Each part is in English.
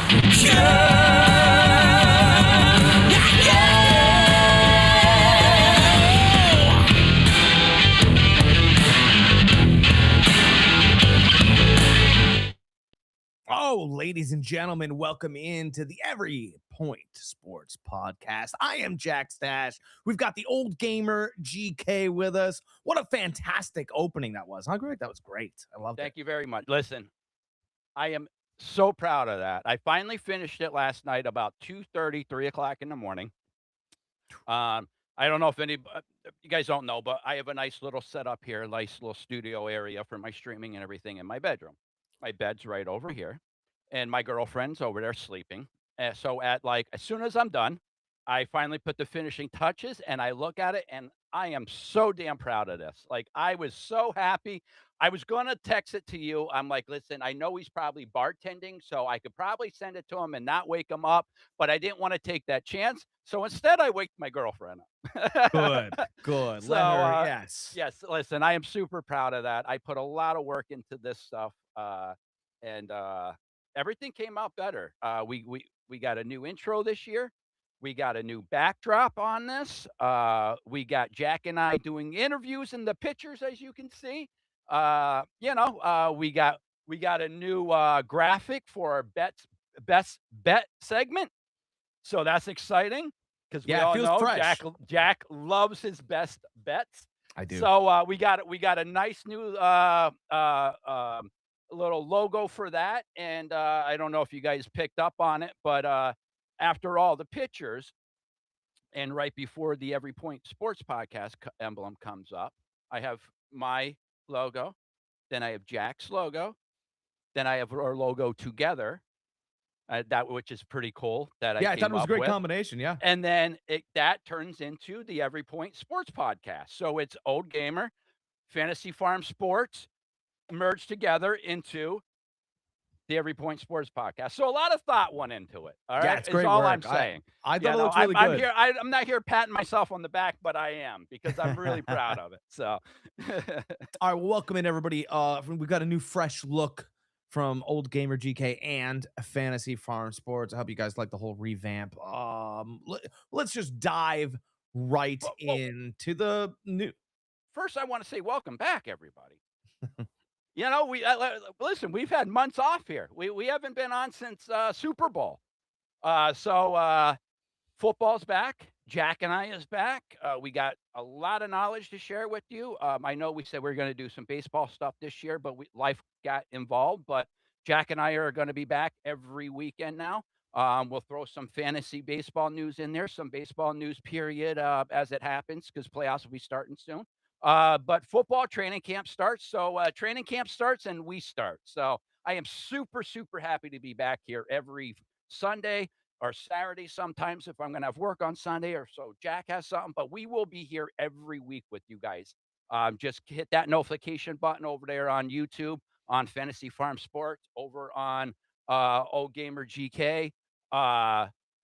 Oh, ladies and gentlemen, welcome into the Every Point Sports Podcast. I am Jack Stash. We've got the old gamer GK with us. What a fantastic opening that was, huh, Greg? That was great. I loved it. Thank you very much. Listen, I am so proud of that. I finally finished it last night about 2:30, 3 o'clock in the morning. I don't know if you guys don't know, but I have a nice little setup here, a nice little studio area for my streaming and everything in my bedroom. My bed's right over here, and my girlfriend's over there sleeping. So as soon as I'm done, I finally put the finishing touches, and I look at it, and I am so damn proud of this. Like I was so happy. I was gonna text it to you. I'm like, listen, I know he's probably bartending, so I could probably send it to him and not wake him up, but I didn't want to take that chance. So instead, I waked my girlfriend up. Good, good. So, Let her, yes. yes, listen, I am super proud of that. I put a lot of work into this stuff, and everything came out better. We got a new intro this year. We got a new backdrop on this. We got Jack and I doing interviews in the pictures, as you can see. We got a new graphic for our best bet segment. So that's exciting because we Yeah, it all feels know fresh. Jack loves his best bets. I do. So we got a nice new little logo for that, and I don't know if you guys picked up on it, but after all the pictures, and right before the Every Point Sports Podcast emblem comes up, I have my logo, then I have Jack's logo, then I have our logo together, that which is pretty cool that I Yeah, I thought came it was a up great with. combination. Yeah. And then that turns into the Every Point Sports Podcast. So it's Old Gamer, Fantasy Farm Sports merged together into the Every Point Sports Podcast. So a lot of thought went into it. All Yeah, right, it's is great all work. I'm saying. I thought it looks really I'm good. here. I'm not here patting myself on the back, but I am because I'm really proud of it. So, All right, well, welcome in everybody. We've got a new fresh look from Old Gamer GK and Fantasy Farm Sports. I hope you guys like the whole revamp. Let's just dive right well, into the new. first, I want to say welcome back, everybody. Listen. We've had months off here. We haven't been on since Super Bowl. So football's back. Jack and I is back. We got a lot of knowledge to share with you. I know we said we are going to do some baseball stuff this year, but life got involved. But Jack and I are going to be back every weekend now. We'll throw some fantasy baseball news in there, some baseball news period as it happens because playoffs will be starting soon. But football training camp starts. So training camp starts and we start. So I am super, super happy to be back here every Sunday or Saturday sometimes if I'm going to have work on Sunday or so Jack has something. But we will be here every week with you guys. Just hit that notification button over there on YouTube, on Fantasy Farm Sports, over on Old Gamer GK.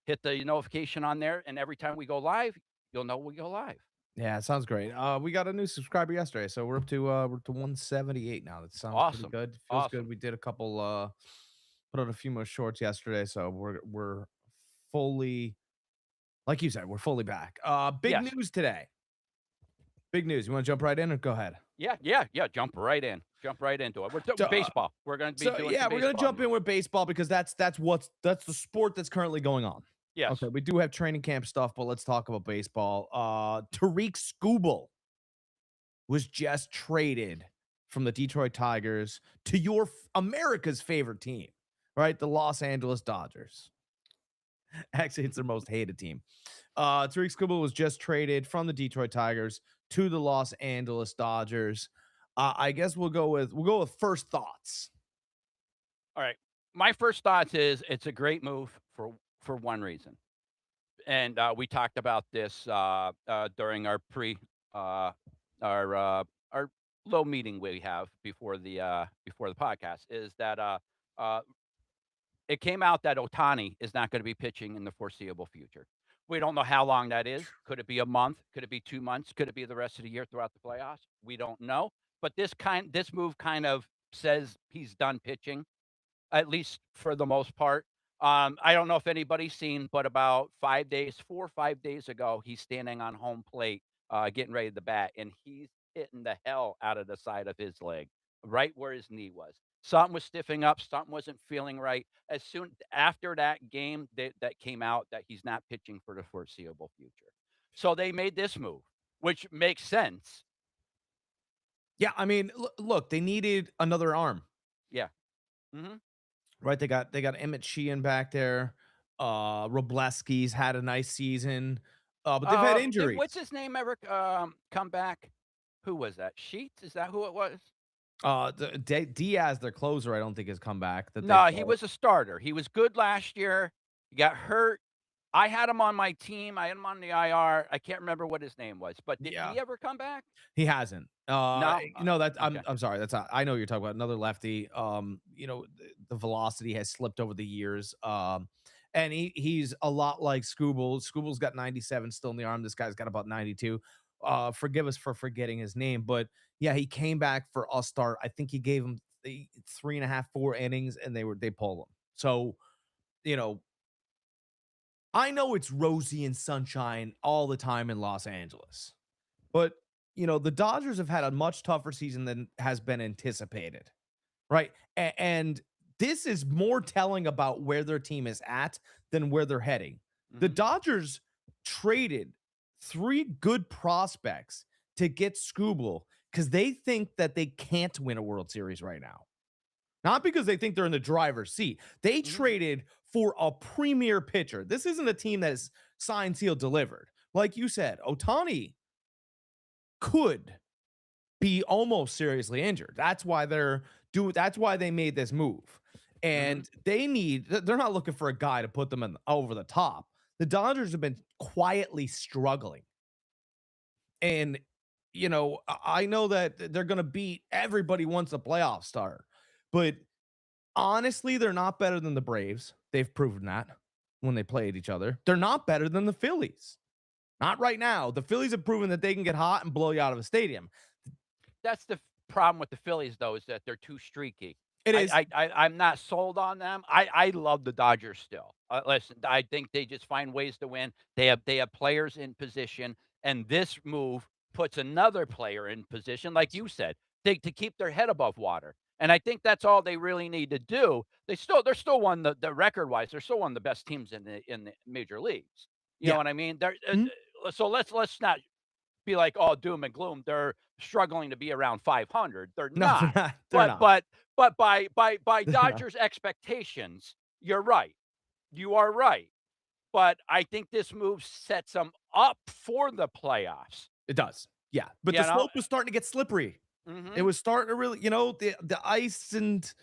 Hit the notification on there. And every time we go live, you'll know we go live. Yeah, it sounds great. We got a new subscriber yesterday, so we're up to 178 now. That sounds pretty Awesome. good. Feels Awesome. good. We did a couple put out a few more shorts yesterday, so we're fully, like you said, we're fully back. Big Yes. news today. Big news. You want to jump right in or go ahead? Yeah. Jump right in. Jump right into it. We're doing baseball. We're going to be doing. Yeah, we're going to jump in with baseball because that's the sport that's currently going on. Yes. Okay, we do have training camp stuff, but let's talk about baseball. Tariq Skubal was just traded from the Detroit Tigers to your America's favorite team, right? The Los Angeles Dodgers. Actually, it's their most hated team. Tariq Skubal was just traded from the Detroit Tigers to the Los Angeles Dodgers. I guess we'll go with first thoughts. All right. My first thoughts is it's a great move for one reason, and we talked about this during our our little meeting we have before the podcast. Is that it came out that Ohtani is not going to be pitching in the foreseeable future. We don't know how long that is. Could it be a month? Could it be 2 months? Could it be the rest of the year throughout the playoffs? We don't know. But this move kind of says he's done pitching, at least for the most part. I don't know if anybody's seen, but about 5 days, 4 or 5 days ago, he's standing on home plate, getting ready to bat, and he's hitting the hell out of the side of his leg, right where his knee was. Something was stiffing up, something wasn't feeling right. As soon after that game that came out that he's not pitching for the foreseeable future. So they made this move, which makes sense. Yeah, I mean, look, they needed another arm, Yeah. Mhm. right? They got Emmett Sheehan back there. Robleski's had a nice season, but they've had Did what's injuries. his name ever, come back? Who was that? Sheets? Is that who it was? Diaz, their closer, I don't think has come back. That they No, he brought. was a starter. He was good last year. He got hurt. I had him on my team. I had him on the IR. I can't remember what his name was, but did Yeah, he ever come back? he hasn't. No? That Okay. I'm sorry. That's not, I know what you're talking about another lefty. The velocity has slipped over the years. And he's a lot like Scooble. Scooble's got 97 still in the arm. This guy's got about 92. Forgive us for forgetting his name, but yeah, he came back for a start. I think he gave him three and a half, 4 innings, and they pulled him. So you know, I know it's rosy and sunshine all the time in Los Angeles. But, the Dodgers have had a much tougher season than has been anticipated, right? And this is more telling about where their team is at than where they're heading. The Mhm. Dodgers traded 3 good prospects to get Scooble because they think that they can't win a World Series right now. Not because they think they're in the driver's seat. They Mhm. traded for a premier pitcher. This isn't a team that is signed, sealed, delivered. Like you said, Otani could be almost seriously injured. That's why they made this move. Mhm. And they're not looking for a guy to put them in over the top. The Dodgers have been quietly struggling. And I know that they're going to beat everybody once the playoffs start. But honestly, they're not better than the Braves. They've proven that when they played each other. They're not better than the Phillies. Not right now. The Phillies have proven that they can get hot and blow you out of a stadium. That's the problem with the Phillies, though, is that they're too streaky. It is. I'm not sold on them. I love the Dodgers still. Listen, I think they just find ways to win. They have players in position, and this move puts another player in position, like you said, to keep their head above water. And I think that's all they really need to do. They're still one the record wise. They're still one of the best teams in the major leagues. You know Yeah. what I mean? They're Mhm. so let's not be like all doom and gloom. They're struggling to be around 500. They're No, they're not. not. They're But not. but but by They're not. Dodgers expectations, you're right. You are right. But I think this move sets them up for the playoffs. It does. Yeah. But You the know? slope was starting to get slippery. It Mhm. was starting to really, the ice and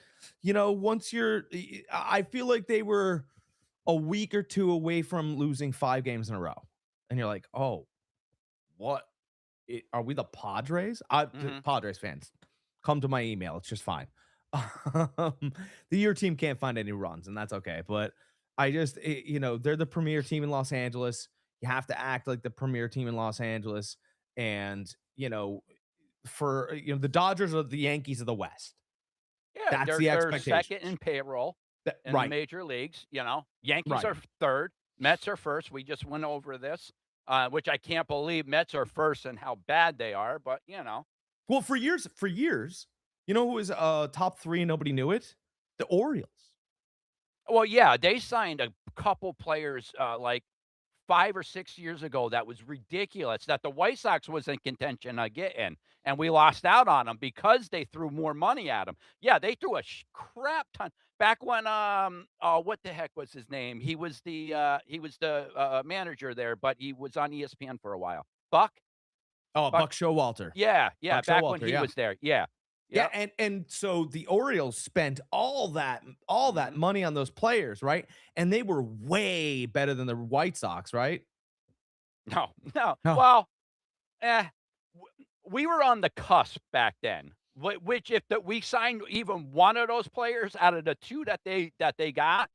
once I feel like they were a week or two away from losing 5 games in a row. And you're like, "Oh, what? Are we the Padres?" Mhm. Padres fans, come to my email. It's just fine. Um, your team can't find any runs, and that's okay. But they're the premier team in Los Angeles. You have to act like the premier team in Los Angeles, and the Dodgers are the Yankees of the West. Yeah, That's they're the they're second in expectations. payroll in the Right, major leagues, you know? Yankees right. are third, Mets are first. We just went over this, which I can't believe Mets are first and how bad they are, but, Well, for years, who was top three and nobody knew it? The Orioles. Well, yeah, they signed a couple players, like 5 or 6 years ago that was ridiculous that the White Sox was in contention of getting, and we lost out on them because they threw more money at them. Yeah, they threw a crap ton back when, what the heck was his name? He was the manager there, but he was on ESPN for a while. Buck? Oh, Buck? Buck Showalter. Yeah, yeah, Buck back when Showalter, he yeah. was there. Yeah. Yeah, Yep. and so the Orioles spent all that Mhm. money on those players, right? And they were way better than the White Sox, right? No, no. No. Well, Eh, w we were on the cusp back then, which if that we signed even one of those players out of the 2 that they got,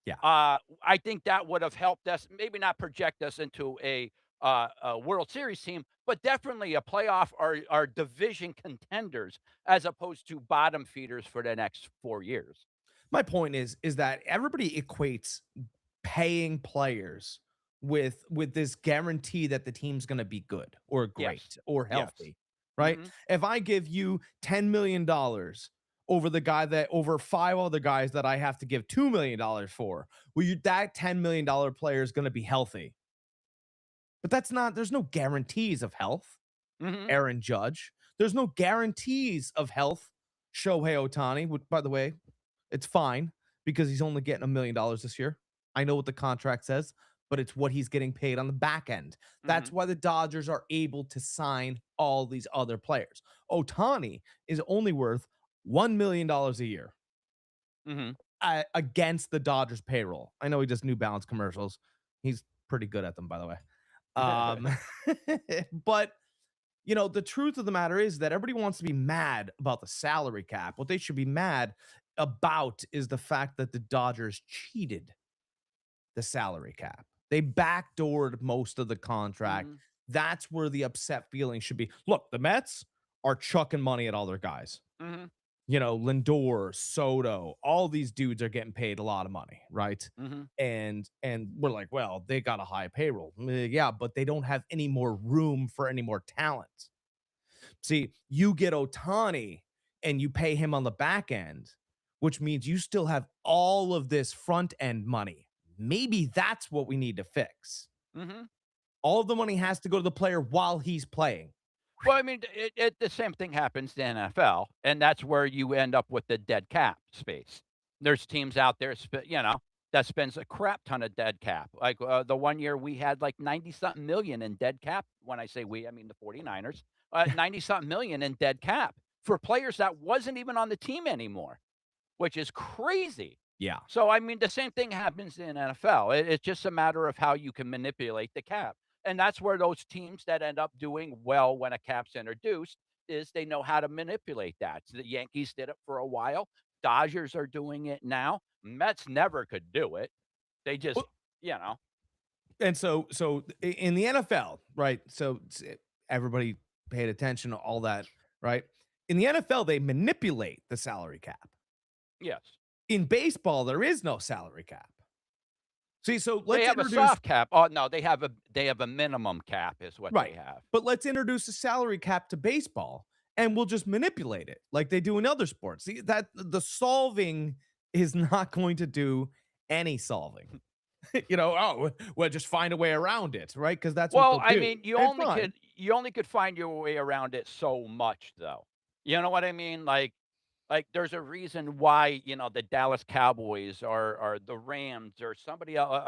Yeah. I think that would have helped us, maybe not project us into a World Series team, but definitely a playoff or division contenders as opposed to bottom feeders for the next 4 years. My point is that everybody equates paying players with this guarantee that the team's going to be good or Yes. great or Yes. healthy, right? Mhm. If I give you $10 million over the guy that over five other guys that I have to give $2 million for, well, that $10 million player is going to be healthy, but that's not. There's no guarantees of health. Mhm. Aaron Judge. There's no guarantees of health. Shohei Otani, which, by the way, it's fine because he's only getting $1 million this year. I know what the contract says, but it's what he's getting paid on the back end. That's Mhm. why the Dodgers are able to sign all these other players. Otani is only worth $1 million a year Mhm. against the Dodgers payroll. I know he does New Balance commercials. He's pretty good at them, by the way. Um, but the truth of the matter is that everybody wants to be mad about the salary cap. What they should be mad about is the fact that the Dodgers cheated the salary cap. They backdoored most of the contract. Mhm. That's where the upset feeling should be. Look, the Mets are chucking money at all their guys. Mhm. Lindor, Soto, all these dudes are getting paid a lot of money, right? Mhm. And we're like, well, they got a high payroll. Yeah, but they don't have any more room for any more talent. See, you get Otani and you pay him on the back end, which means you still have all of this front end money. Maybe that's what we need to fix. Mhm. All of the money has to go to the player while he's playing. Well, I mean, the same thing happens in NFL, and that's where you end up with the dead cap space. There's teams out there, that spends a crap ton of dead cap. Like, the one year we had like 90 something million in dead cap. When I say we, I mean the 49ers. 90 something million in dead cap for players that wasn't even on the team anymore, which is crazy. Yeah. So, I mean, the same thing happens in NFL. It's just a matter of how you can manipulate the cap. And that's where those teams that end up doing well when a cap's introduced is they know how to manipulate that. So the Yankees did it for a while. Dodgers are doing it now. Mets never could do it. They just, Well, you know. and in the NFL, right? Everybody paid attention to all that, right? In the NFL, they manipulate the salary cap. Yes. In baseball, there is no salary cap. See, so They let's have a introduce soft cap. Oh no, they have a minimum cap is what they right. have. But let's introduce a salary cap to baseball and we'll just manipulate it like they do in other sports. See, that the solving is not going to do any solving. Oh, well, just find a way around it, right? Because that's what Well, they'll I do. mean, And fine. you only could find your way around it so much, though. You know what I mean? Like there's a reason why the Dallas Cowboys or the Rams or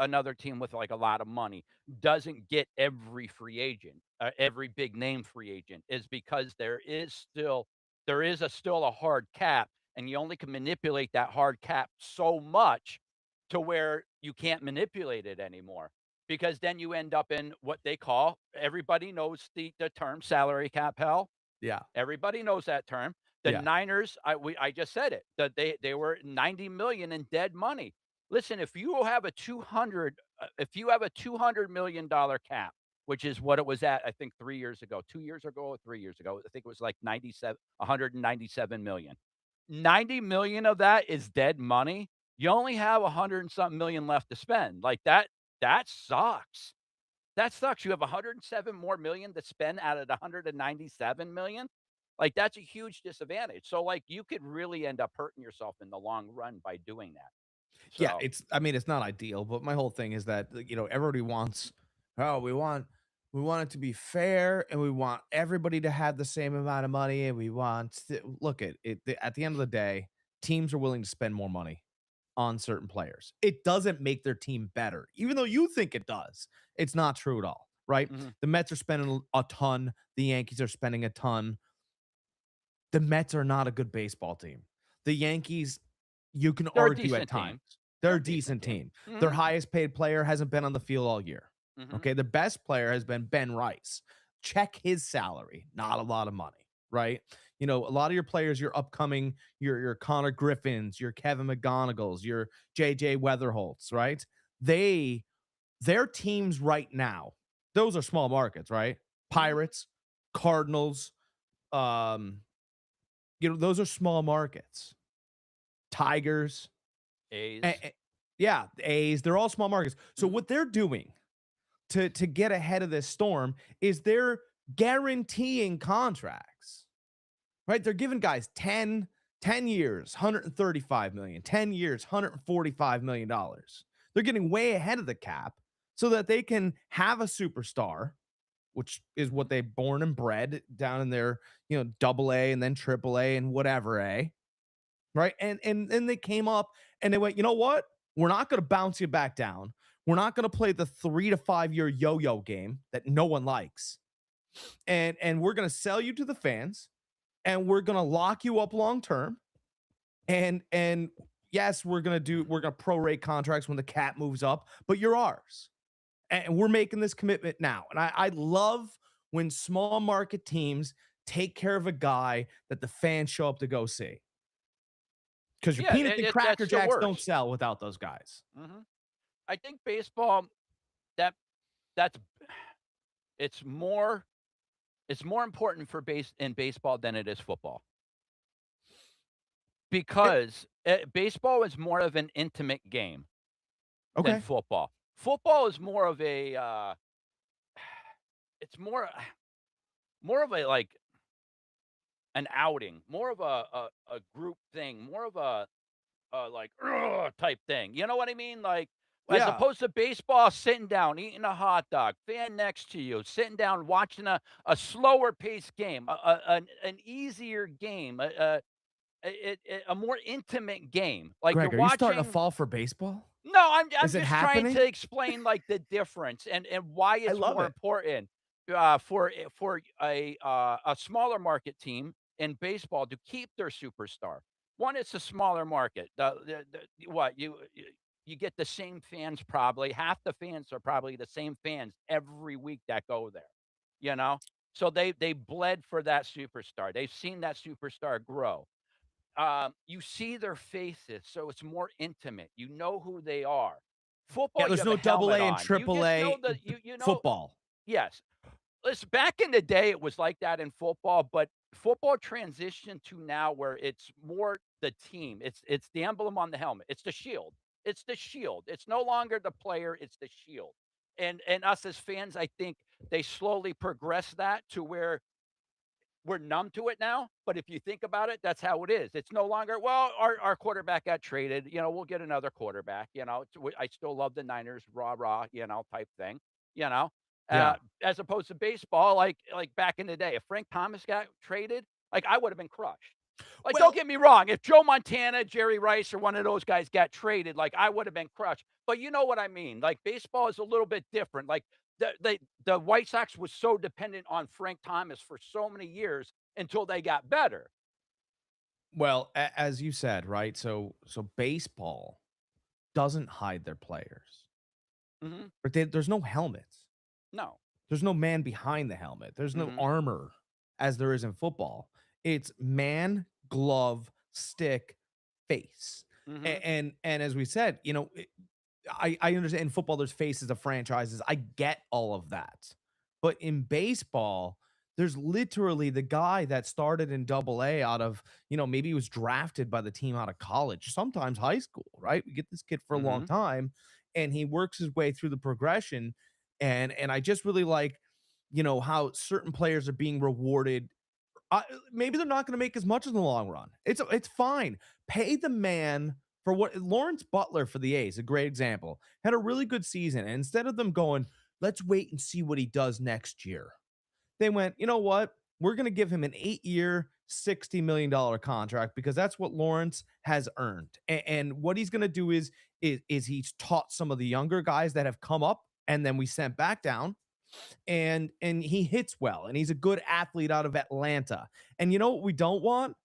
another team with like a lot of money doesn't get every free agent, every big name free agent, is because there is a hard cap, and you only can manipulate that hard cap so much to where you can't manipulate it anymore because then you end up in what they call, everybody knows the term salary cap hell. Yeah. Everybody knows that term. The Yeah. Niners, I just said it, that they were 90 million in dead money. Listen, if you have a $200 million cap, which is what it was at, I think 3 years ago, 2 years ago or 3 years ago, I think it was like 197 million. 90 million of that is dead money. You only have 100 and something million left to spend. Like that sucks. That sucks. You have 107 more million to spend out of the 197 million. Like that's a huge disadvantage. So like you could really end up hurting yourself in the long run by doing that. Yeah, So, I mean, it's not ideal, but my whole thing is that, everybody wants, oh, we want it to be fair and we want everybody to have the same amount of money and we want look at the end of the day, teams are willing to spend more money on certain players. It doesn't make their team better, even though you think it does. It's not true at all, right? mhm, The Mets are spending a ton, the Yankees are spending a ton. The Mets are not a good baseball team. The Yankees, you can they're a argue at decent times. team. They're They're a a decent decent team. team. Their Mhm, highest paid player hasn't been on the field all year. mhm. Okay. The best player has been Ben Rice. Check his salary. Not a lot of money, right? A lot of your players, your upcoming, your Connor Griffins, your Kevin McGonigal's, your JJ Weatherholts, right? They their teams right now, those are small markets, right? Mhm. Pirates, Cardinals, um, those are small markets. Tigers. A's. Yeah, the A's, they're all small markets. So Mhm. what they're doing to get ahead of this storm is they're guaranteeing contracts. Right? They're giving guys 10 years, 135 million, 10 years, 145 million dollars. They're getting way ahead of the cap so that they can have a superstar, which is what they born and bred down in their, double A and then triple A and whatever A, right? And then they came up and they went, you know what? We're not going to bounce you back down. We're not going to play the 3 to 5 year yo-yo game that no one likes. And we're going to sell you to the fans and we're going to lock you up long term. And yes, we're going to prorate contracts when the cap moves up, but you're ours. And we're making this commitment now. And I love when small market teams take care of a guy that the fans show up to go see. Because your Yeah, peanuts and Cracker that's the Jacks don't worst. sell without those guys. Mhm. I think baseball, that that's it's more it's more important for baseball than it is football. Eh, Because, baseball is more of an intimate game than okay. football. Football is more of a, it's more of a, like, an outing, more of a group thing, more of a like, "Ugh," type thing, you know what I mean? Like, as Yeah. opposed to baseball, sitting down, eating a hot dog, fan next to you, sitting down, watching a slower paced game, an easier game, a more intimate game. Like, you're Greg, are you starting to watching. fall for baseball? No, Is I'm it just trying to happening? explain, like, the difference and why I it's love more it. important, for a smaller market team in baseball to keep their superstar. One, it's a smaller market. The what, you get the same fans probably, half the fans are probably the same fans every week that go there, you know? So they bled for that superstar. They've seen that superstar grow. You see their faces, so it's more intimate. You know who they are. Yeah, Football, you there's have a no double helmet A and on. You triple just know A that you know. football. Yes. Listen, back in the day, it was like that in football, but football transitioned to now where it's more the team. It's the emblem on the helmet. It's the shield. It's the shield. It's no longer the player, it's the shield. And us as fans, I think they slowly progress that to where we're numb to it now, but if you think about it, that's how it is. It's no longer, well, our quarterback got traded. We'll get another quarterback. I still love the Niners, rah rah, type thing. You know, Yeah. as opposed to baseball, like back in the day, if Frank Thomas got traded, like I would have been crushed. Like, don't Well, get me wrong, if Joe Montana, Jerry Rice, or one of those guys got traded, like I would have been crushed. But you know what I mean? Like baseball is a little bit different. Like the White Sox was so dependent on Frank Thomas for so many years until they got better. well, as you said, right? So baseball doesn't hide their players. Mhm. But there's no helmets. No. There's no man behind the helmet. There's no Mhm. armor as there is in football. It's man, glove, stick, face. Mhm. And as we said, I understand in football there's faces of franchises. I get all of that. But in baseball, there's literally the guy that started in double A out of, maybe he was drafted by the team out of college, sometimes high school, right? We get this kid for a long Mhm. time and he works his way through the progression. And I just really like, how certain players are being rewarded. Maybe they're not going to make as much in the long run. It's fine. Pay the man for what Lawrence Butler for the A's, a great example, had a really good season. And instead of them going, let's wait and see what he does next year, they went, you know what? We're going to give him an 8 year, $60 million contract because that's what Lawrence has earned. And what he's going to do is he's taught some of the younger guys that have come up and then we sent back down and he hits well and he's a good athlete out of Atlanta. And you know what we don't want?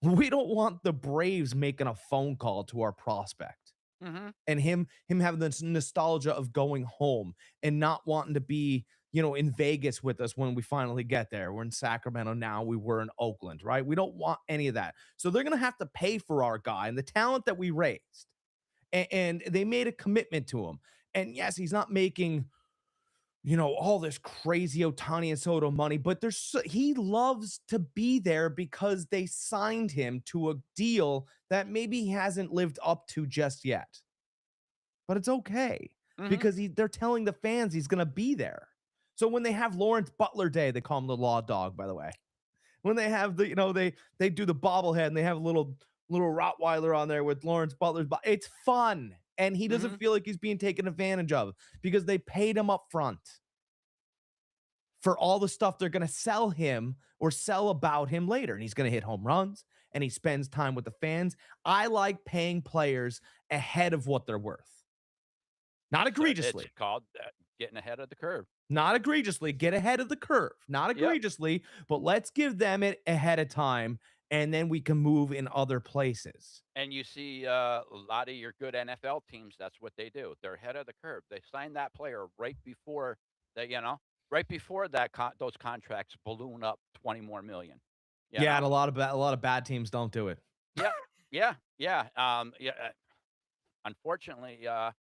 We don't want the Braves making a phone call to our prospect Mhm. and him having this nostalgia of going home and not wanting to be, in Vegas with us when we finally get there. We're in Sacramento now. We were in Oakland, right? We don't want any of that. So they're going to have to pay for our guy and the talent that we raised. And they made a commitment to him. And yes, he's not making all this crazy Otani and Soto money, but he loves to be there because they signed him to a deal that maybe he hasn't lived up to just yet. But it's okay Mhm. because they're telling the fans he's going to be there. So when they have Lawrence Butler Day, they call him the Law Dog, by the way. When they have they do the bobblehead and they have a little Rottweiler on there with Lawrence Butler's, it's fun. And he doesn't Mhm. feel like he's being taken advantage of because they paid him up front for all the stuff they're going to sell him or sell about him later. And he's going to hit home runs and he spends time with the fans. I like paying players ahead of what they're worth. Not So it's egregiously. called getting ahead of the curve. Not egregiously. Get ahead of the curve. Not Yep. egregiously, but let's give them it ahead of time and then we can move in other places. And you see a lot of your good NFL teams, that's what they do. They're ahead of the curve. They sign that player right before right before those contracts balloon up 20 more million. You Yeah, and know? a lot of bad teams don't do it. Yep. Yeah. Yeah. Yeah. Unfortunately, I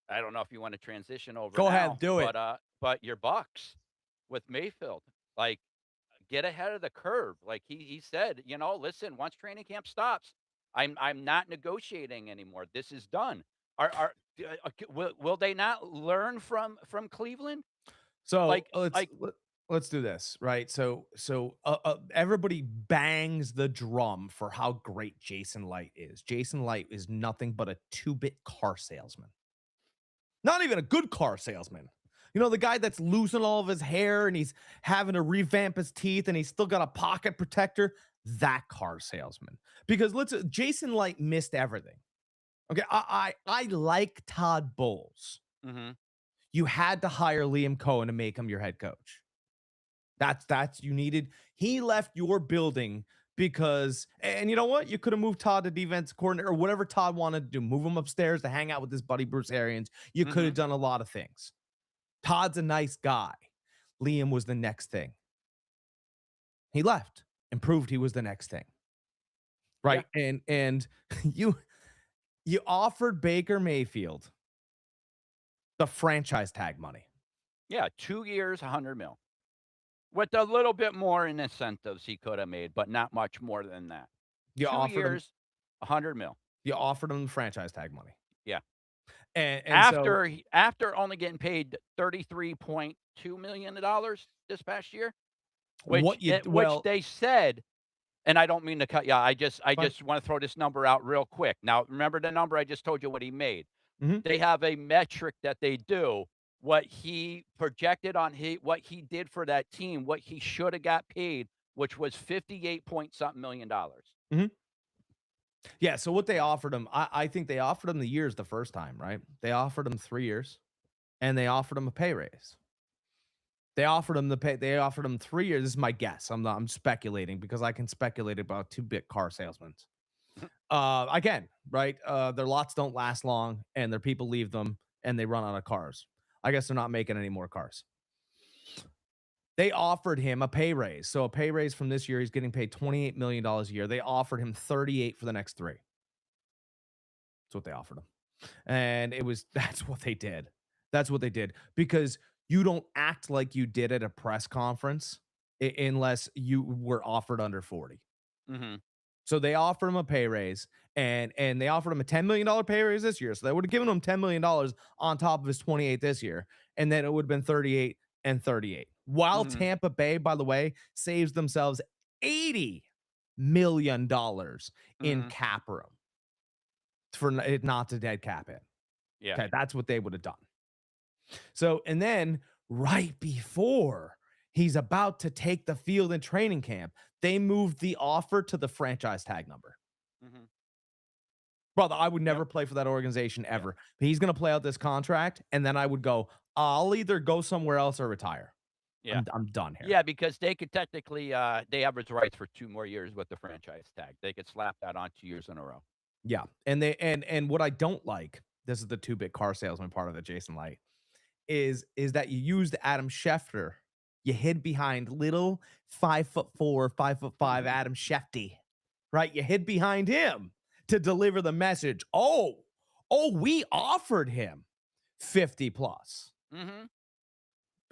don't know if you want to transition over Go ahead, now, do it. but your Bucks with Mayfield, like get ahead of the curve. Like he said, listen, once training camp stops, I'm not negotiating anymore. This is done. Will they not learn from Cleveland? So Like like let's do this, right? Everybody bangs the drum for how great Jason Light is. Jason Light is nothing but a two-bit car salesman. Not even a good car salesman. The guy that's losing all of his hair and he's having to revamp his teeth and he's still got a pocket protector. That car salesman. Because Jason Light missed everything. Okay, I like Todd Bowles. mhm. You had to hire Liam Cohen to make him your head coach. That's you needed. He left your building because, and you know what? You could have moved Todd to defense coordinator or whatever Todd wanted to do. Move him upstairs to hang out with his buddy Bruce Arians. You could have Mhm. done a lot of things. Todd's a nice guy. Liam was the next thing. He left and proved he was the next thing. Yeah. Right. And you offered Baker Mayfield the franchise tag money. Yeah, 2 years, 100 mil. With a little bit more in incentives he could have made, but not much more than that. You 2 offered him years, 100 mil. you offered him the franchise tag money. Yeah. And so After only getting paid $33.2 million this past year, which what you which well, they said, and I don't mean to cut you. I fine. just wanna throw this number out real quick. Now, remember the number I just told you what he made. Mhm. They have a metric that they do, what he projected on what he did for that team, what he shoulda got paid, which was 58 point something million dollars. Mhm. Yeah, so what they offered him, I think they offered him the years the first time, right? They offered him 3 years, and they offered him a pay raise. They offered him 3 years. This is my guess. I'm speculating because I can speculate about two-bit car salesmen. Again, right? Their lots don't last long, and their people leave them, and they run out of cars. I guess they're not making any more cars. They offered him a pay raise. So a pay raise from this year, he's getting paid $28 million a year. They offered him 38 for the next 3. That's what they offered him. And that's what they did. That's what they did because you don't act like you did at a press conference unless you were offered under 40. Mhm. So they offered him a pay raise and they offered him a $10 million pay raise this year. So they would have given him $10 million on top of his 28 this year. And then it would have been 38 and 38. While Mhm. Tampa Bay, by the way, saves themselves $80 million in Mhm. cap room for it not to dead cap it. Yeah. Okay, that's what they would have done. So, and then right before he's about to take the field in training camp, they moved the offer to the franchise tag number. Mhm. Brother, I would Yep. never play for that organization Yeah. ever. He's going to play out this contract, and then I would go, I'll either go somewhere else or retire. Yeah. I'm done here. Yeah, because they could technically, they have his rights for 2 more years with the franchise tag. They could slap that on 2 years in a row. Yeah. And they and what I don't like, this is the two-bit car salesman part of the Jason Light, is that you used Adam Schefter. You hid behind little 5'4", 5'5" Adam Schefty, right? You hid behind him to deliver the message. Oh, we offered him 50 plus. Mhm.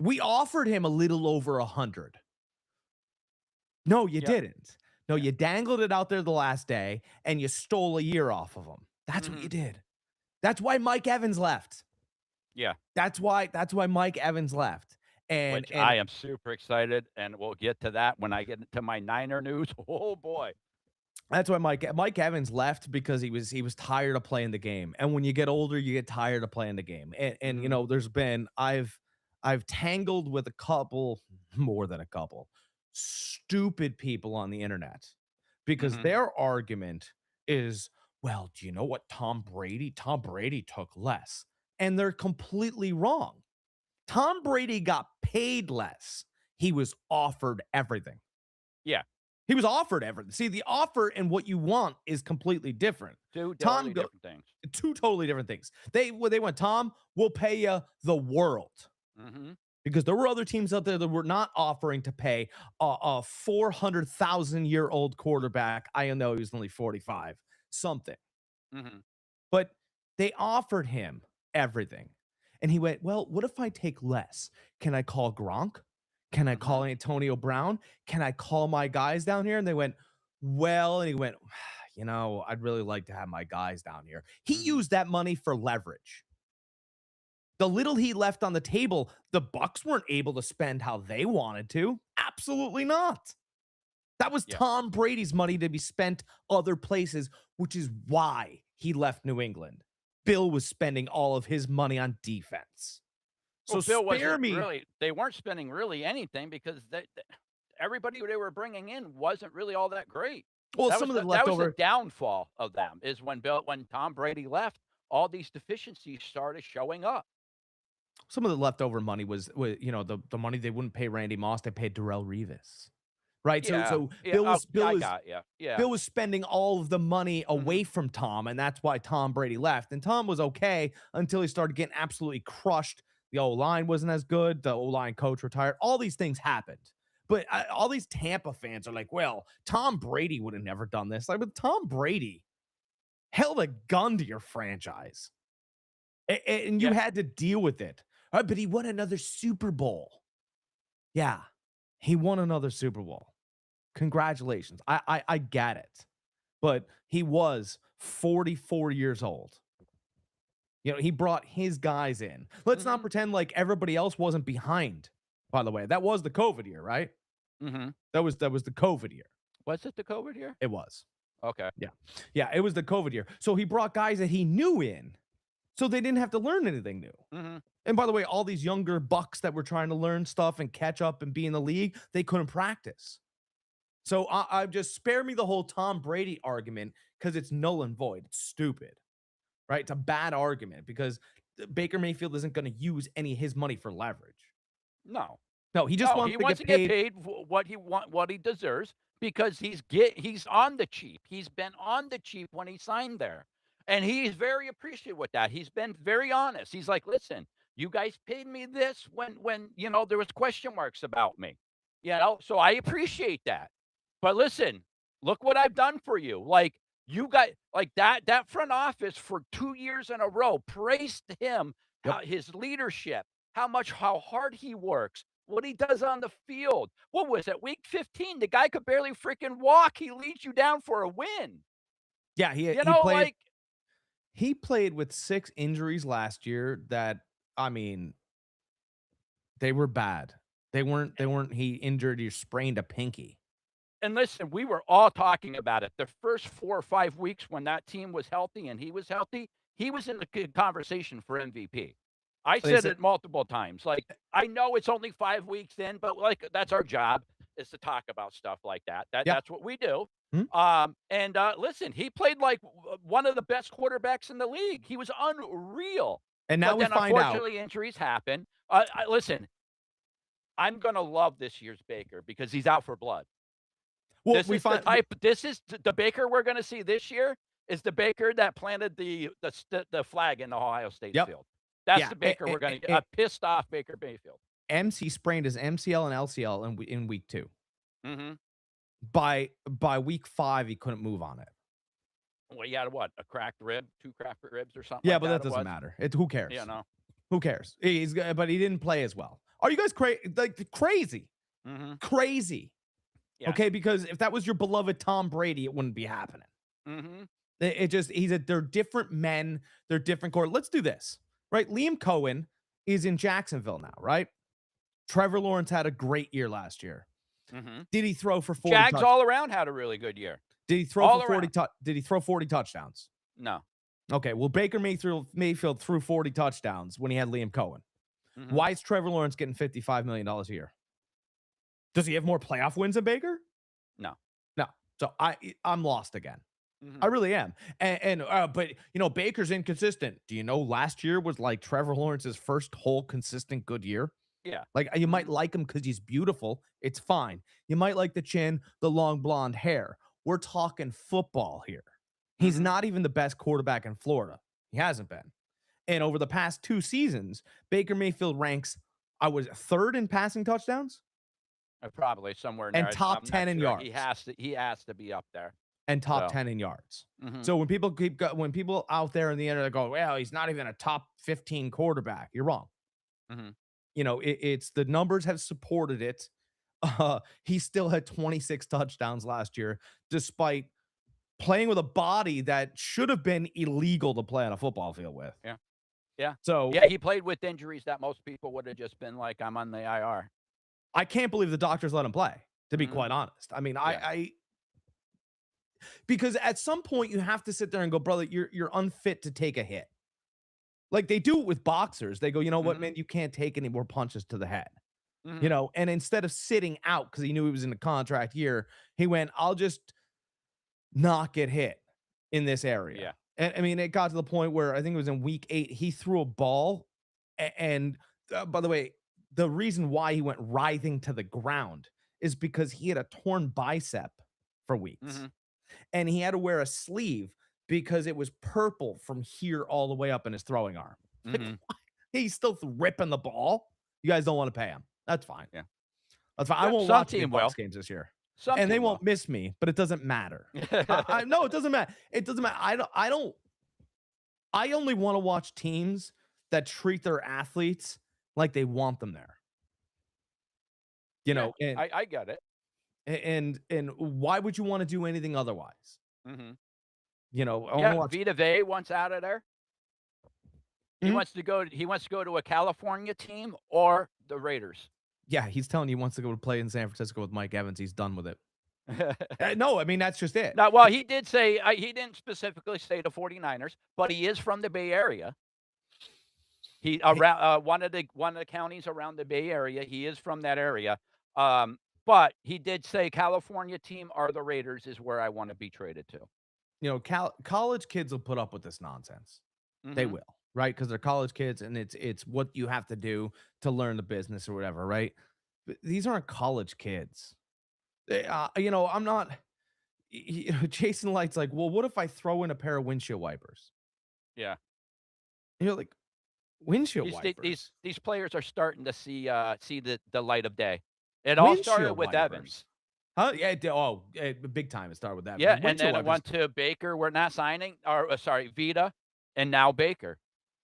We offered him a little over 100. No, you Yep. didn't. No, Yeah. you dangled it out there the last day and you stole a year off of him. That's what you Mhm. did. That's why Mike Evans left. Yeah. That's why Mike Evans left. And Which and I am super excited, and we'll get to that when I get into my Niner news. Oh boy. that's why Mike Evans left because he was tired of playing the game. And when you get older, you get tired of playing the game. And Mhm. there's been I've tangled with a couple, more than a couple, stupid people on the internet because Mhm. their argument is, well, do you know what Tom Brady took less. And they're completely wrong. Tom Brady got paid less. He was offered everything. Yeah. He was offered everything. See, the offer and what you want is completely different. 2 Tom totally go different things. Two totally different things. They went, Tom, we'll pay you the world. Mhm. Because there were other teams out there that were not offering to pay a 400,000-year-old quarterback. I know he was only 45, something. Mhm. But they offered him everything. And he went, well, what if I take less? Can I call Gronk? Can I Mhm. call Antonio Brown? Can I call my guys down here? And they went, well, and he went, I'd really like to have my guys down here. He Mhm. used that money for leverage. The little he left on the table, the Bucks weren't able to spend how they wanted to. Absolutely not. That was Yeah. Tom Brady's money to be spent other places, which is why he left New England. Bill was spending all of his money on defense. Well, So Bill spare wasn't me. really they weren't spending really anything because everybody who they were bringing in wasn't really all that great. Well, That some was of the the leftover, downfall of them is when Tom Brady left, all these deficiencies started showing up. money was the money they wouldn't pay Randy Moss, they paid Darrell Revis. Right? So Yeah. so Yeah. Bill Oh, was yeah, Bill I was got you. Yeah. Bill was spending all of the money away Mhm. from Tom, and that's why Tom Brady left. And Tom was okay until he started getting absolutely crushed. The O line wasn't as good. The O line coach retired. All these things happened. But all these Tampa fans are like, well, Tom Brady would have never done this. Like, but Tom Brady held a gun to your franchise, and you Yeah. had to deal with it. But he won another Super Bowl. Yeah, he won another Super Bowl. Congratulations. I get it. But he was 44 years old. He brought his guys in. Let's not Mhm. pretend like everybody else wasn't behind. By the way, that was the COVID year, right? Mhm. That was the COVID year. Was it the COVID year? It was. Okay. Yeah. Yeah, it was the COVID year. So he brought guys that he knew in, so they didn't have to learn anything new. Mhm. And by the way, all these younger bucks that were trying to learn stuff and catch up and be in the league, they couldn't practice. So I just spare me the whole Tom Brady argument because it's null and void. It's stupid, right? It's a bad argument because Baker Mayfield isn't going to use any of his money for leverage. No. No, he just No, wants he to wants get to get paid. paid what he deserves because he's on the cheap. He's been on the cheap when he signed there. And he's very appreciative with that. He's been very honest. He's like, "Listen, you guys paid me this when there was question marks about me." So I appreciate that. But listen, look what I've done for you. Like you got like that front office for 2 years in a row praised him, Yep. his leadership, how hard he works, what he does on the field. What was it? Week 15, the guy could barely freaking walk. He leads you down for a win. Yeah, he You he know, played like he played with 6 injuries last year that, I mean, they were bad. They weren't he injured or sprained a pinky. and listen, we were all talking about it. The first 4 or 5 weeks when that team was healthy and he was healthy, he was in the conversation for MVP. I They said said it multiple times. Like, I know it's only 5 weeks in, but like that's our job is to talk about stuff like that. yeah. That's what we do. Mhm. Listen, he played like one of the best quarterbacks in the league. He was unreal. And now But we then find out. unfortunately injuries happen. Listen, I'm going to love this year's Baker because he's out for blood. Well, we find This is the Baker we're gonna see this year is the Baker that planted the flag in the Ohio State yep. field. That's Yeah. the Baker we're gonna get, a pissed off Baker Mayfield. MC sprained his MCL and LCL in week 2. Mhm. By week 5, he couldn't move on it. Well, he had what? A cracked rib, 2 cracked ribs or something Yeah, like but that that it doesn't was? matter. Who You cares? know? Who cares? But he didn't play as well. Are you guys crazy? Mhm. Crazy. Yeah. Okay, because if that was your beloved Tom Brady, it wouldn't be happening. Mhm. It just they're different men, they're different core. Let's do this, right? Liam Cohen is in Jacksonville now, right? Trevor Lawrence had a great year last year. Mhm. Did he throw for 40 Jags touch? all around had a really good year. Did he throw for All 40 around. did he throw 40 touchdowns? No. Okay, well Baker Mayfield threw 40 touchdowns when he had Liam Cohen. Mhm. Why is Trevor Lawrence getting $55 million a year? Does he have more playoff wins than Baker? No. No. So I'm lost again. I Mhm. really am. But Baker's inconsistent. Do you know last year was like Trevor Lawrence's first whole consistent good year? Yeah. Like you might Mhm. like him because he's beautiful. It's fine. You might like the chin, the long blonde hair. We're talking football here. He's Mhm. not even the best quarterback in Florida. He hasn't been. And over the past 2 seasons, Baker Mayfield ranks, I was third in passing touchdowns Probably somewhere in there. and top I'm not 10 in sure. yards. He has to be up there. And top So, 10 in yards. mhm. So when people out there in the internet go, well, he's not even a top 15 quarterback, you're wrong. Mhm. It's the numbers have supported it. He still had 26 touchdowns last year, despite playing with a body that should have been illegal to play on a football field with. Yeah. Yeah. So Yeah, he played with injuries that most people would have just been like, "I'm on the IR." I can't believe the doctors let him play, to be Mhm. quite honest. I mean, Yeah. I because at some point you have to sit there and go, brother, you're unfit to take a hit. Like they do it with boxers. They go, you know what, Mhm. man, you can't take any more punches to the head. Mhm. And instead of sitting out because he knew he was in a contract year, he went, I'll just not get hit in this area. Yeah. And I mean, it got to the point where I think it was in week 8, he threw a ball. And by the way, the reason why he went writhing to the ground is because he had a torn bicep for weeks Mhm. and he had to wear a sleeve because it was purple from here all the way up in his throwing arm. Like, Mhm. he's still ripping the ball. You guys don't want to pay him. That's fine. Yeah. That's fine. I Yep, won't some watch any team Bucks will. games this year, Some and they team won't will. miss me. But it doesn't matter. I no, it doesn't matter. It doesn't matter. I don't. I don't. I only want to watch teams that treat their athletes like they want them there. You Yeah, know, and I get it. and why would you want to do anything otherwise? Mhm. I want to Yeah, watch. Vita Vea wants out of there. Mhm. He wants to go to a California team or the Raiders. Yeah, he's telling you he wants to go to play in San Francisco with Mike Evans. He's done with it. No, I mean that's just it. Now, well, he did say he didn't specifically say the 49ers, but he is from the Bay Area. He Hey, around one of the counties around the Bay Area. He is from that area. But he did say California team or the Raiders is where I want to be traded to. college kids will put up with this nonsense. They Mhm. will, right? Because they're college kids, and it's what you have to do to learn the business or whatever, right? But these aren't college kids. I'm not. Jason Light's like, well, what if I throw in a pair of windshield wipers? Yeah. And you're like, windshield These wipers, these players are starting to see the light of day. It all started windshield with wipers, Evans. huh? Yeah, big time. It started with that. Yeah, and Windshield then it wipers. went to Baker, we're not signing or, sorry, Vita, and now Baker.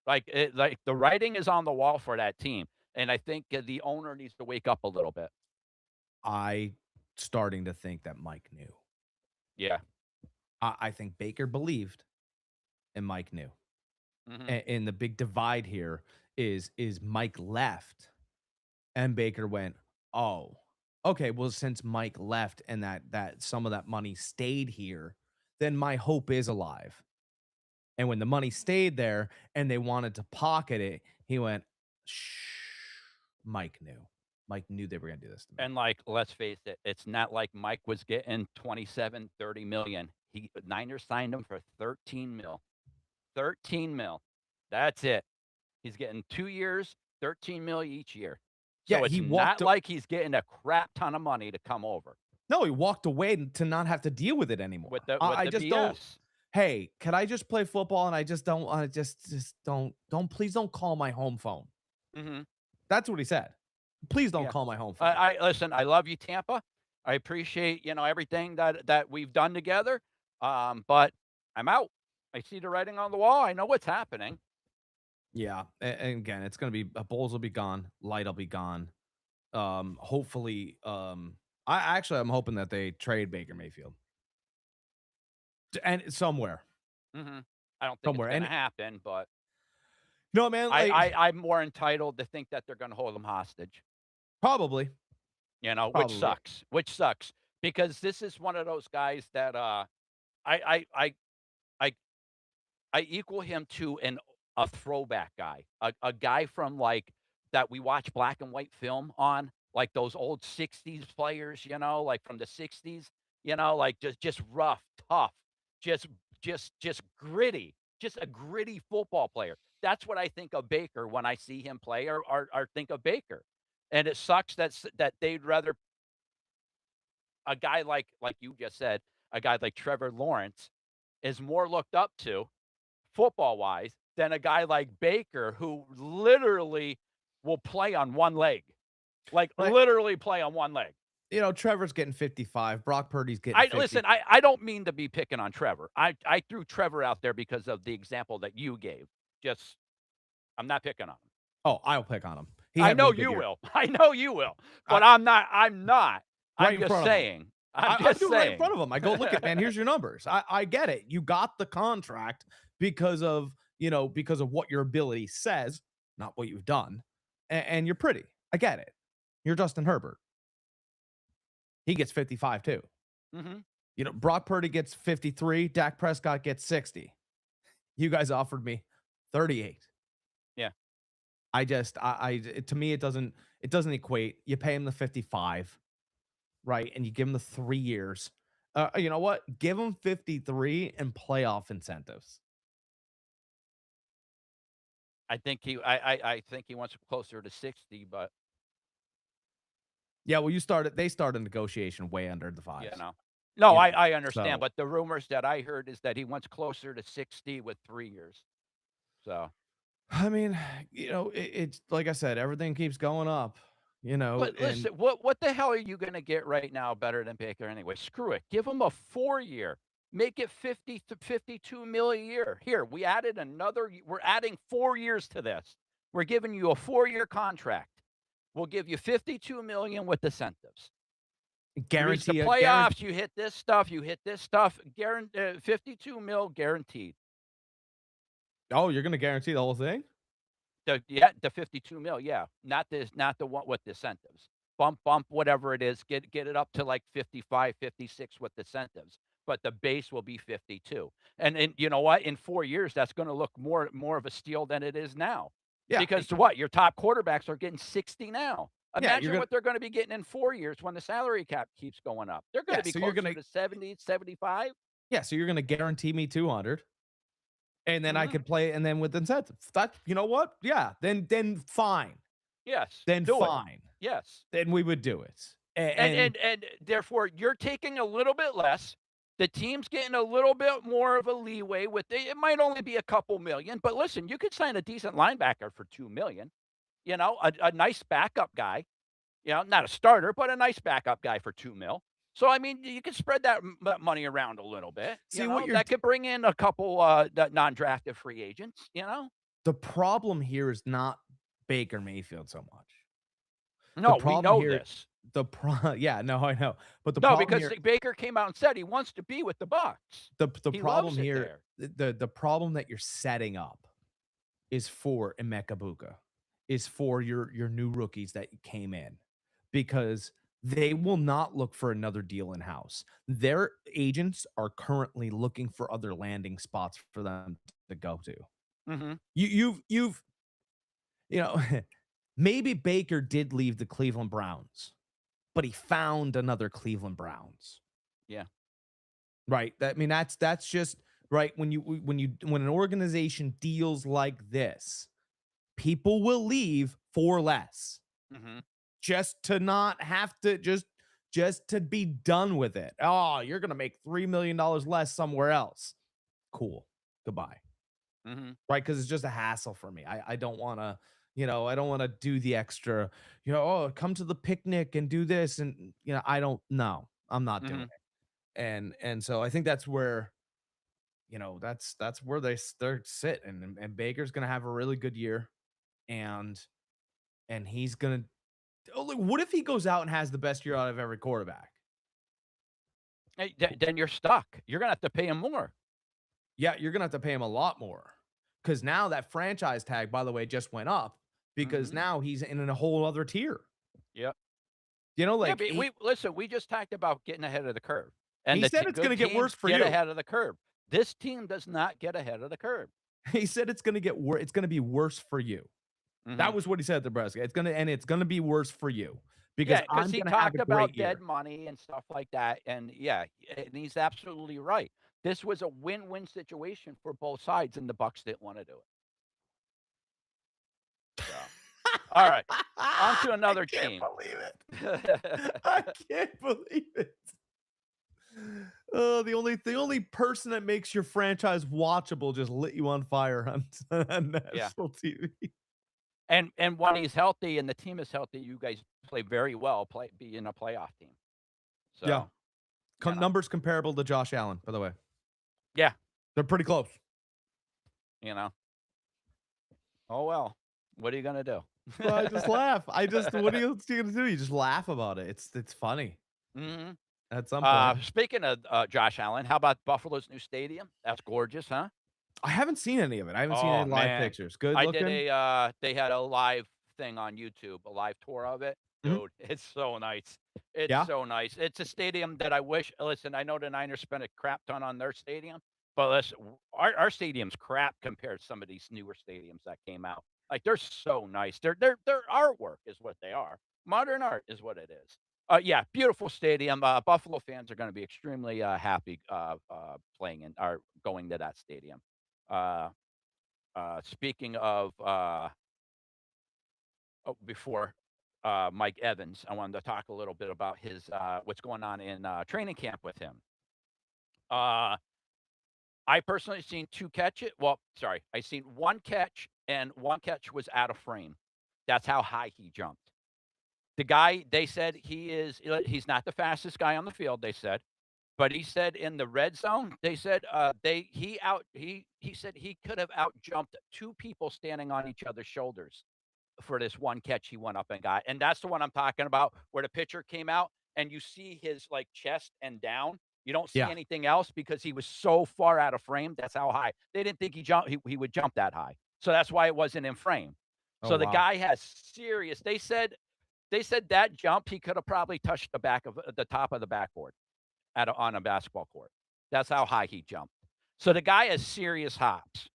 Like, the writing is on the wall for that team, and I think, the owner needs to wake up a little bit. I starting to think that Mike knew. Yeah. I think Baker believed, and Mike knew. Mhm. And the big divide here is Mike left and Baker went, "Oh, okay, well since Mike left and that some of that money stayed here, then my hope is alive." And when the money stayed there and they wanted to pocket it, he went, "Shh." Mike knew. Mike knew they were going to do this to me. And, like, let's face it, it's not like Mike was getting 27, 30 million. Niners signed him for 13 mil. 13 mil. That's it. He's getting 2 years, 13 mil each year. Yeah, So it's he walked not like he's getting a crap ton of money to come over no, he walked away to not have to deal with it anymore. with I the just don't. BS. Hey, can I just play football? And I just don't want to just don't please don't call my home phone. Mhm. That's what he said. Please don't Yeah. call my home phone. I listen, I love you, Tampa. I appreciate, everything that we've done together. But I'm out. I see the writing on the wall. I know what's happening. Yeah. And again, it's going to be Bulls will be gone. Light will be gone. Hopefully, I'm hoping that they trade Baker Mayfield and somewhere, Mhm. I don't think it's somewhere. gonna And happen, but no, man, I like I I'm more entitled to think that they're gonna hold him hostage, probably, you know, probably. which sucks because this is one of those guys that, I I I I I equal him to a throwback guy, a guy from, like that we watch black and white film on, like those old '60s players, you know, like from the '60s, you know, like just rough, tough, just just gritty, just a gritty football player. That's what I think of Baker when I see him play or think of Baker. And it sucks that they'd rather a guy like you just said, a guy like Trevor Lawrence is more looked up to football wise than a guy like Baker who literally will play on one leg. Like Like, literally play on one leg. Trevor's getting 55, Brock Purdy's getting I 50. listen, I don't mean to be picking on Trevor. I threw Trevor out there because of the example that you gave. Just I'm not picking on him. Oh, I'll pick on him. He I had know one good you year. will. I know you will. I But I'm not. right I'm in just front of him. saying. I'm I'm just doing right in saying. front of him. I go, look at man, here's your numbers. I get it. You got the contract because of because of what your ability says, not what you've done, and you're pretty. I get it. You're Justin Herbert. He gets 55 too. Mhm. Brock Purdy gets 53. Dak Prescott gets 60. You guys offered me 38. Yeah. To me, it doesn't equate. You pay him the 55, right? And you give him the 3 years. You know what? Give him 53 and playoff incentives. I think he wants closer to 60, but Yeah, well, they started negotiation way under the you fives. know. No, You know, I understand, so but the rumors that I heard is that he wants closer to 60 with 3 years. So, I mean, it's like I said, everything keeps going up. but And listen, what the hell are you gonna get right now better than Baker anyway? Screw it. Give him a 4-year. Make it 50 to 52 mil a year. Here, we're adding 4 years to this. We're giving you a 4-year contract. We'll give you 52 million with incentives. You reach the guarantee a guarantee. playoffs, you hit this stuff, 52 mil guaranteed. Oh, you're gonna guarantee the whole thing? The 52 mil, yeah. Not the one with the incentives. Bump, whatever it is, get it up to like 55, 56 with the incentives, but the base will be 52. And you know what? In 4 years, that's gonna look more of a steal than it is now. Yeah, Because what? Your top quarterbacks are getting 60 now. yeah. You're Imagine gonna what they're gonna be getting in 4 years when the salary cap keeps going up. They're yeah. gonna be So you're closer gonna to 70, 75. yeah. So you're gonna guarantee me 200, and then I Mhm. could play, and then with incentives. That you know what? Yeah. Then fine. Yes, Then do it. fine. Yes. Then we would do it. And And and and therefore, you're taking a little bit less. The team's getting a little bit more of a leeway with it might only be a couple million, but listen, you could sign a decent linebacker for 2 million. A nice backup guy, not a starter, but a nice backup guy for 2 mil. So I mean, you could spread that money around a little bit. see what you're That could bring in a couple non-drafted free agents. the problem here is not Baker Mayfield so much. The No, we problem know here, this. yeah, no, I know, but the No, problem because here, Baker came out and said he wants to be with the Bucks. the He problem loves it here, there. the problem that you're setting up is for Emeka Buka, is for your new rookies that came in, because they will not look for another deal in house. Their agents are currently looking for other landing spots for them to go to. Mhm. You've you know maybe Baker did leave the Cleveland Browns, but he found another Cleveland Browns. Yeah. Right. That's just right. When an organization deals like this, people will leave for less Mhm. just to not have to just to be done with it. Oh, you're gonna make $3 million less somewhere else. Cool. Goodbye. Mhm. Right? Because it's just a hassle for me. I don't wanna, I don't wanna do the extra, oh, come to the picnic and do this. And I don't know. I'm not doing Mhm. it. And so I think that's where that's where they sit, and Baker's gonna have a really good year, and he's gonna Like, what if he goes out and has the best year out of every quarterback? Hey, then you're stuck. You're gonna have to pay him more. Yeah, you're gonna have to pay him a lot more because now that franchise tag, by the way, just went up because Mhm. now he's in a whole other tier. Yep. Yeah, Like but we listen, we just talked about getting ahead of the curve, and he the said it's good gonna get teams worse for get you. ahead of the curve. This team does not get ahead of the curve. He said it's gonna get worse. It's gonna be worse for you. That Mhm. was what he said at Nebraska. It's gonna be worse for you because Yeah, because I'm he gonna have a talked great about dead year. money and stuff like that, and yeah, and he's absolutely right. This was a win-win situation for both sides, and the Bucks didn't wanna do it. So, all right, on to I another can't team. believe it. I can't believe it. The only person that makes your franchise watchable just lit you on fire on, on Yeah, national TV. and when he's healthy and the team is healthy, you guys play very well, be in a playoff team. Yeah, So, you know, numbers comparable to Josh Allen, by the way. yeah, They're pretty close. you know. Oh, well. What are you gonna do? So I just laugh. What are you gonna do? You just laugh about it. It's funny Mhm. at some point. Speaking of, Josh Allen, how about Buffalo's new stadium? That's gorgeous, huh? I haven't seen any of it. I haven't seen any Oh, live man. pictures. Good I did looking. they had a live thing on YouTube, a live tour of it. Mhm. Dude, it's so nice. It's Yeah. so nice. It's a stadium that I wish listen, I know the Niners spent a crap ton on their stadium, but listen, our stadium's crap compared to some of these newer stadiums that came out. Like, they're so nice. They're artwork is what they are. Modern art is what it is. Yeah, beautiful stadium. Buffalo fans are gonna be extremely, happy, playing in or going to that stadium. Uh Speaking of, before Mike Evans, I wanted to talk a little bit about his what's going on in training camp with him. Uh, I personally seen two catches. Well, sorry, I seen one catch, and one catch was out of frame. That's how high he jumped. The guy, they said he's not the fastest guy on the field. They said, but he said in the red zone, they said he said he could have out jumped two people standing on each other's shoulders for this one catch he went up and got. And that's the one I'm talking about where the pitcher came out and you see his like chest and down. You don't see Yeah. anything else because he was so far out of frame. That's how high. They didn't think he would jump that high. So that's why it wasn't in frame. Oh So the wow. guy has serious they said that jump he could have probably touched the back of the top of the backboard on a basketball court. That's how high he jumped. So the guy has serious hops.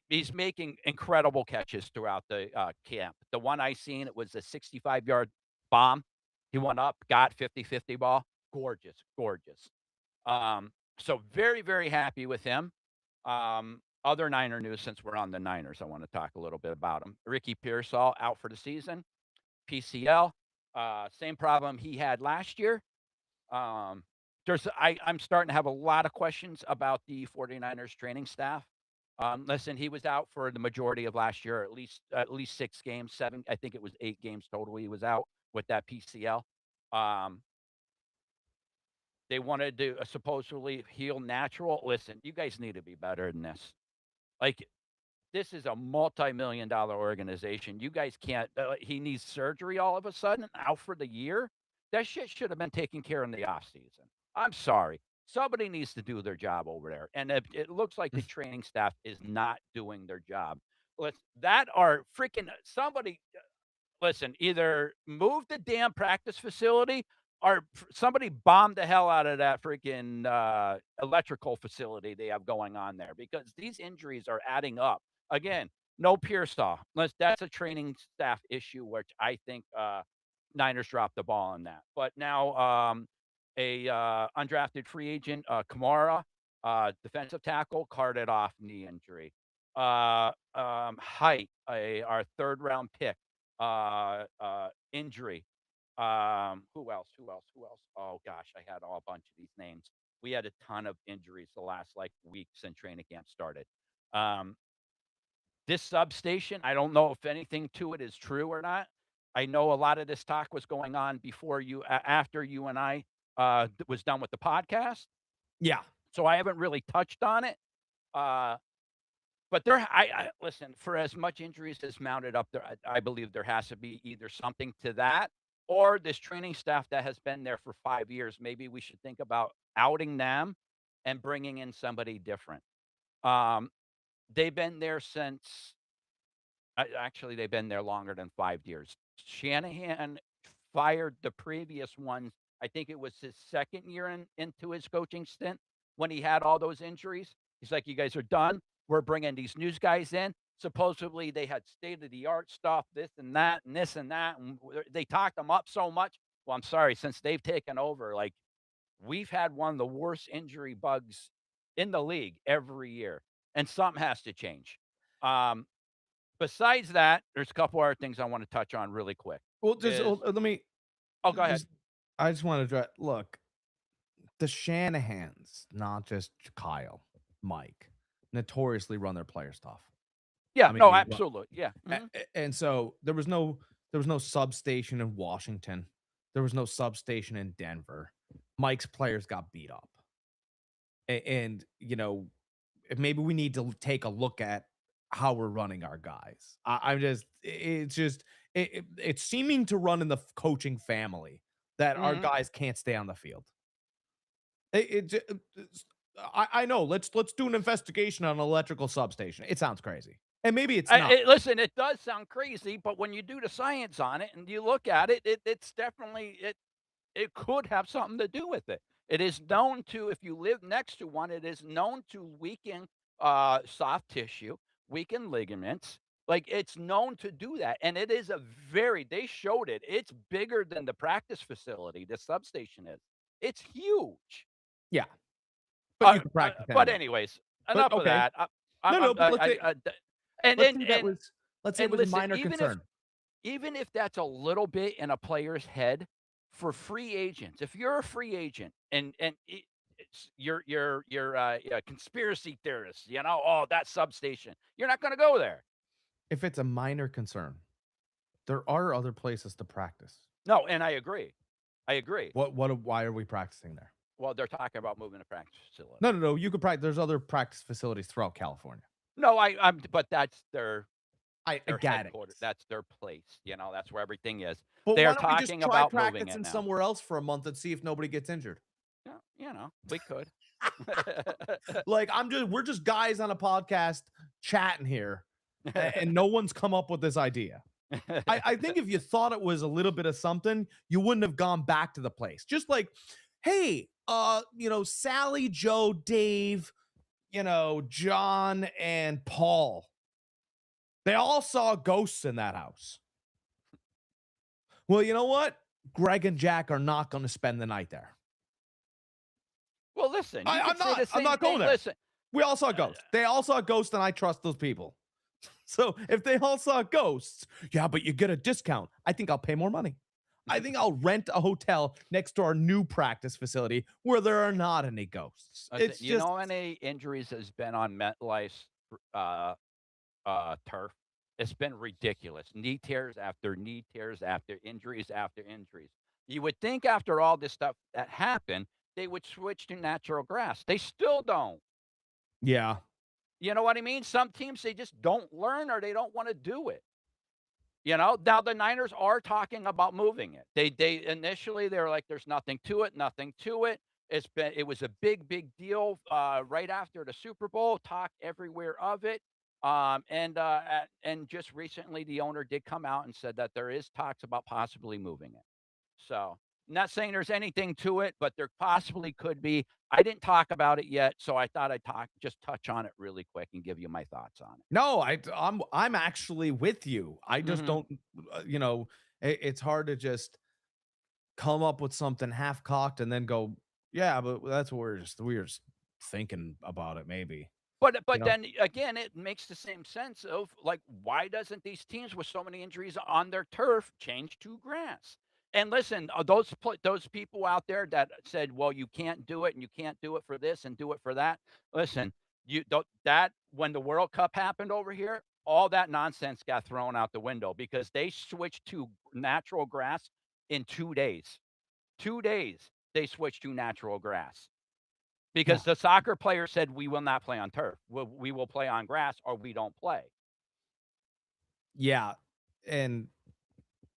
He's making incredible catches throughout the camp. The one I seen, it was a 65-yard bomb. He went up, got 50-50 ball. Gorgeous, gorgeous. So very, very happy with him. Other Niner news, since we're on the Niners, I want to talk a little bit about him. Ricky Pearsall out for the season, PCL. Same problem he had last year. Um, I'm starting to have a lot of questions about the 49ers training staff. Listen, he was out for the majority of last year, at least 6 games, 7, I think it was 8 games total he was out with that PCL. Um, they wanted to supposedly heal natural. Listen, you guys need to be better than this. Like, this is a multi-million dollar organization. You guys can't he needs surgery all of a sudden, out for the year? That shit should have been taken care in the offseason. I'm sorry. Somebody needs to do their job over there, and it looks like the training staff is not doing their job. Let's that are freaking somebody listen, either move the damn practice facility or somebody bomb the hell out of that freaking electrical facility they have going on there because these injuries are adding up. Again, no Pearsall. Unless that's a training staff issue, which I think Niners dropped the ball on that. But now a undrafted free agent, Kamara, defensive tackle, carted off knee injury. Height, our third round pick injury. Who else? Who else? Who else? Oh gosh, I had all a bunch of these names. We had a ton of injuries the last like week since training camp started. Um, this substation, I don't know if anything to it is true or not. I know a lot of this talk was going on before after you and I was done with the podcast, Yeah. so I haven't really touched on it. Uh, But I listen, for as much injuries as mounted up there, I believe there has to be either something to that or this training staff that has been there for 5 years. Maybe we should think about outing them and bringing in somebody different. Um, they've been there since actually, they've been there longer than 5 years. Shanahan fired the previous one. I think it was his 2nd year into his coaching stint when he had all those injuries. He's like, "You guys are done. We're bringing these news guys in." Supposedly, they had state of the art stuff, this and that, and this and that, and they talked them up so much. Well, I'm sorry, since they've taken over, like, we've had one of the worst injury bugs in the league every year, and something has to change. Um, Besides that, there's a couple other things I wanna touch on really quick Well, just is let me oh, go ahead. just I just want to look, the Shanahans, not just Kyle, Mike, notoriously run their players tough. Yeah, I mean, no, they run, absolutely, yeah, mhm. and so there was no substation in Washington. There was no substation in Denver. Mike's players got beat up. And maybe we need to take a look at how we're running our guys. I'm just it's just it's seeming to run in the coaching family that our Mhm. guys can't stay on the field. I know. Let's do an investigation on an electrical substation. It sounds crazy, and maybe it's not. Listen, it does sound crazy, but when you do the science on it and you look at it, it's definitely it could have something to do with it. It is known to, if you live next to one, it is known to weaken, soft tissue, weaken ligaments. Like, it's known to do that, and it is a very they showed it. It's bigger than the practice facility, the substation is. It's huge. Yeah, but you can practice But anywhere. anyways, But enough of okay, that. no, no. But D and let's say that was a listen, minor concern. even if that's a little bit in a player's head, for free agents, if you're a free agent and you're a conspiracy theorist, oh, that substation, you're not gonna go there. If it's a minor concern, there are other places to practice. No, and I agree. I agree. Why are we practicing there? Well, they're talking about moving the practice No, facility. no, no, you could practice. There's other practice facilities throughout California. No, I'm but that's I their get it. headquarters. That's their place, that's where everything is. But They're why don't we just talking try about moving it practicing now. somewhere else for a month and see if nobody gets injured? Yeah, we could. Like, we're just guys on a podcast chatting here, and no one's come up with this idea. I think if you thought it was a little bit of something, you wouldn't have gone back to the place. Just like, hey, Sally, Joe, Dave, John and Paul, they all saw ghosts in that house. Well, you know what? Greg and Jack are not going to spend the night there. Well, listen, you could I'm say not. the I'm same not going thing. there. Listen, We all saw ghosts. They all saw ghosts, and I trust those people. So if they all saw ghosts, yeah, but you get a discount. I think I'll pay more money. I think I'll rent a hotel next to our new practice facility where there are not any ghosts. listen, It's you just, know how many injuries has been on MetLife's uh, turf? It's been ridiculous. Knee tears after knee tears after injuries after injuries. You would think after all this stuff that happened, they would switch to natural grass. They still don't. yeah, You know what I mean? Some teams, they just don't learn or they don't want to do it. Now the Niners are talking about moving it. They initially they were like, "There's nothing to it, nothing to it." It was a big deal right after the Super Bowl. Talk everywhere of it, and just recently the owner did come out and said that there is talks about possibly moving it. So, not saying there's anything to it, but there possibly could be. I didn't talk about it yet, so I thought I'd just touch on it really quick and give you my thoughts on it. no, I'm actually with you. I just Mhm. don't, it's hard to just come up with something half cocked and then go, yeah, but that's what we're just thinking about it, maybe, you But know. then again, it makes the same sense of, like, why doesn't these teams with so many injuries on their turf change to grass? And listen, those people out there that said, "Well, you can't do it, and you can't do it for this and do it for that." Listen, you don't that when the World Cup happened over here, all that nonsense got thrown out the window because they switched to natural grass in 2 days. 2 days, they switched to natural grass. because Yeah. the soccer player said, "We will not play on turf. We will play on grass or we don't play." Yeah. And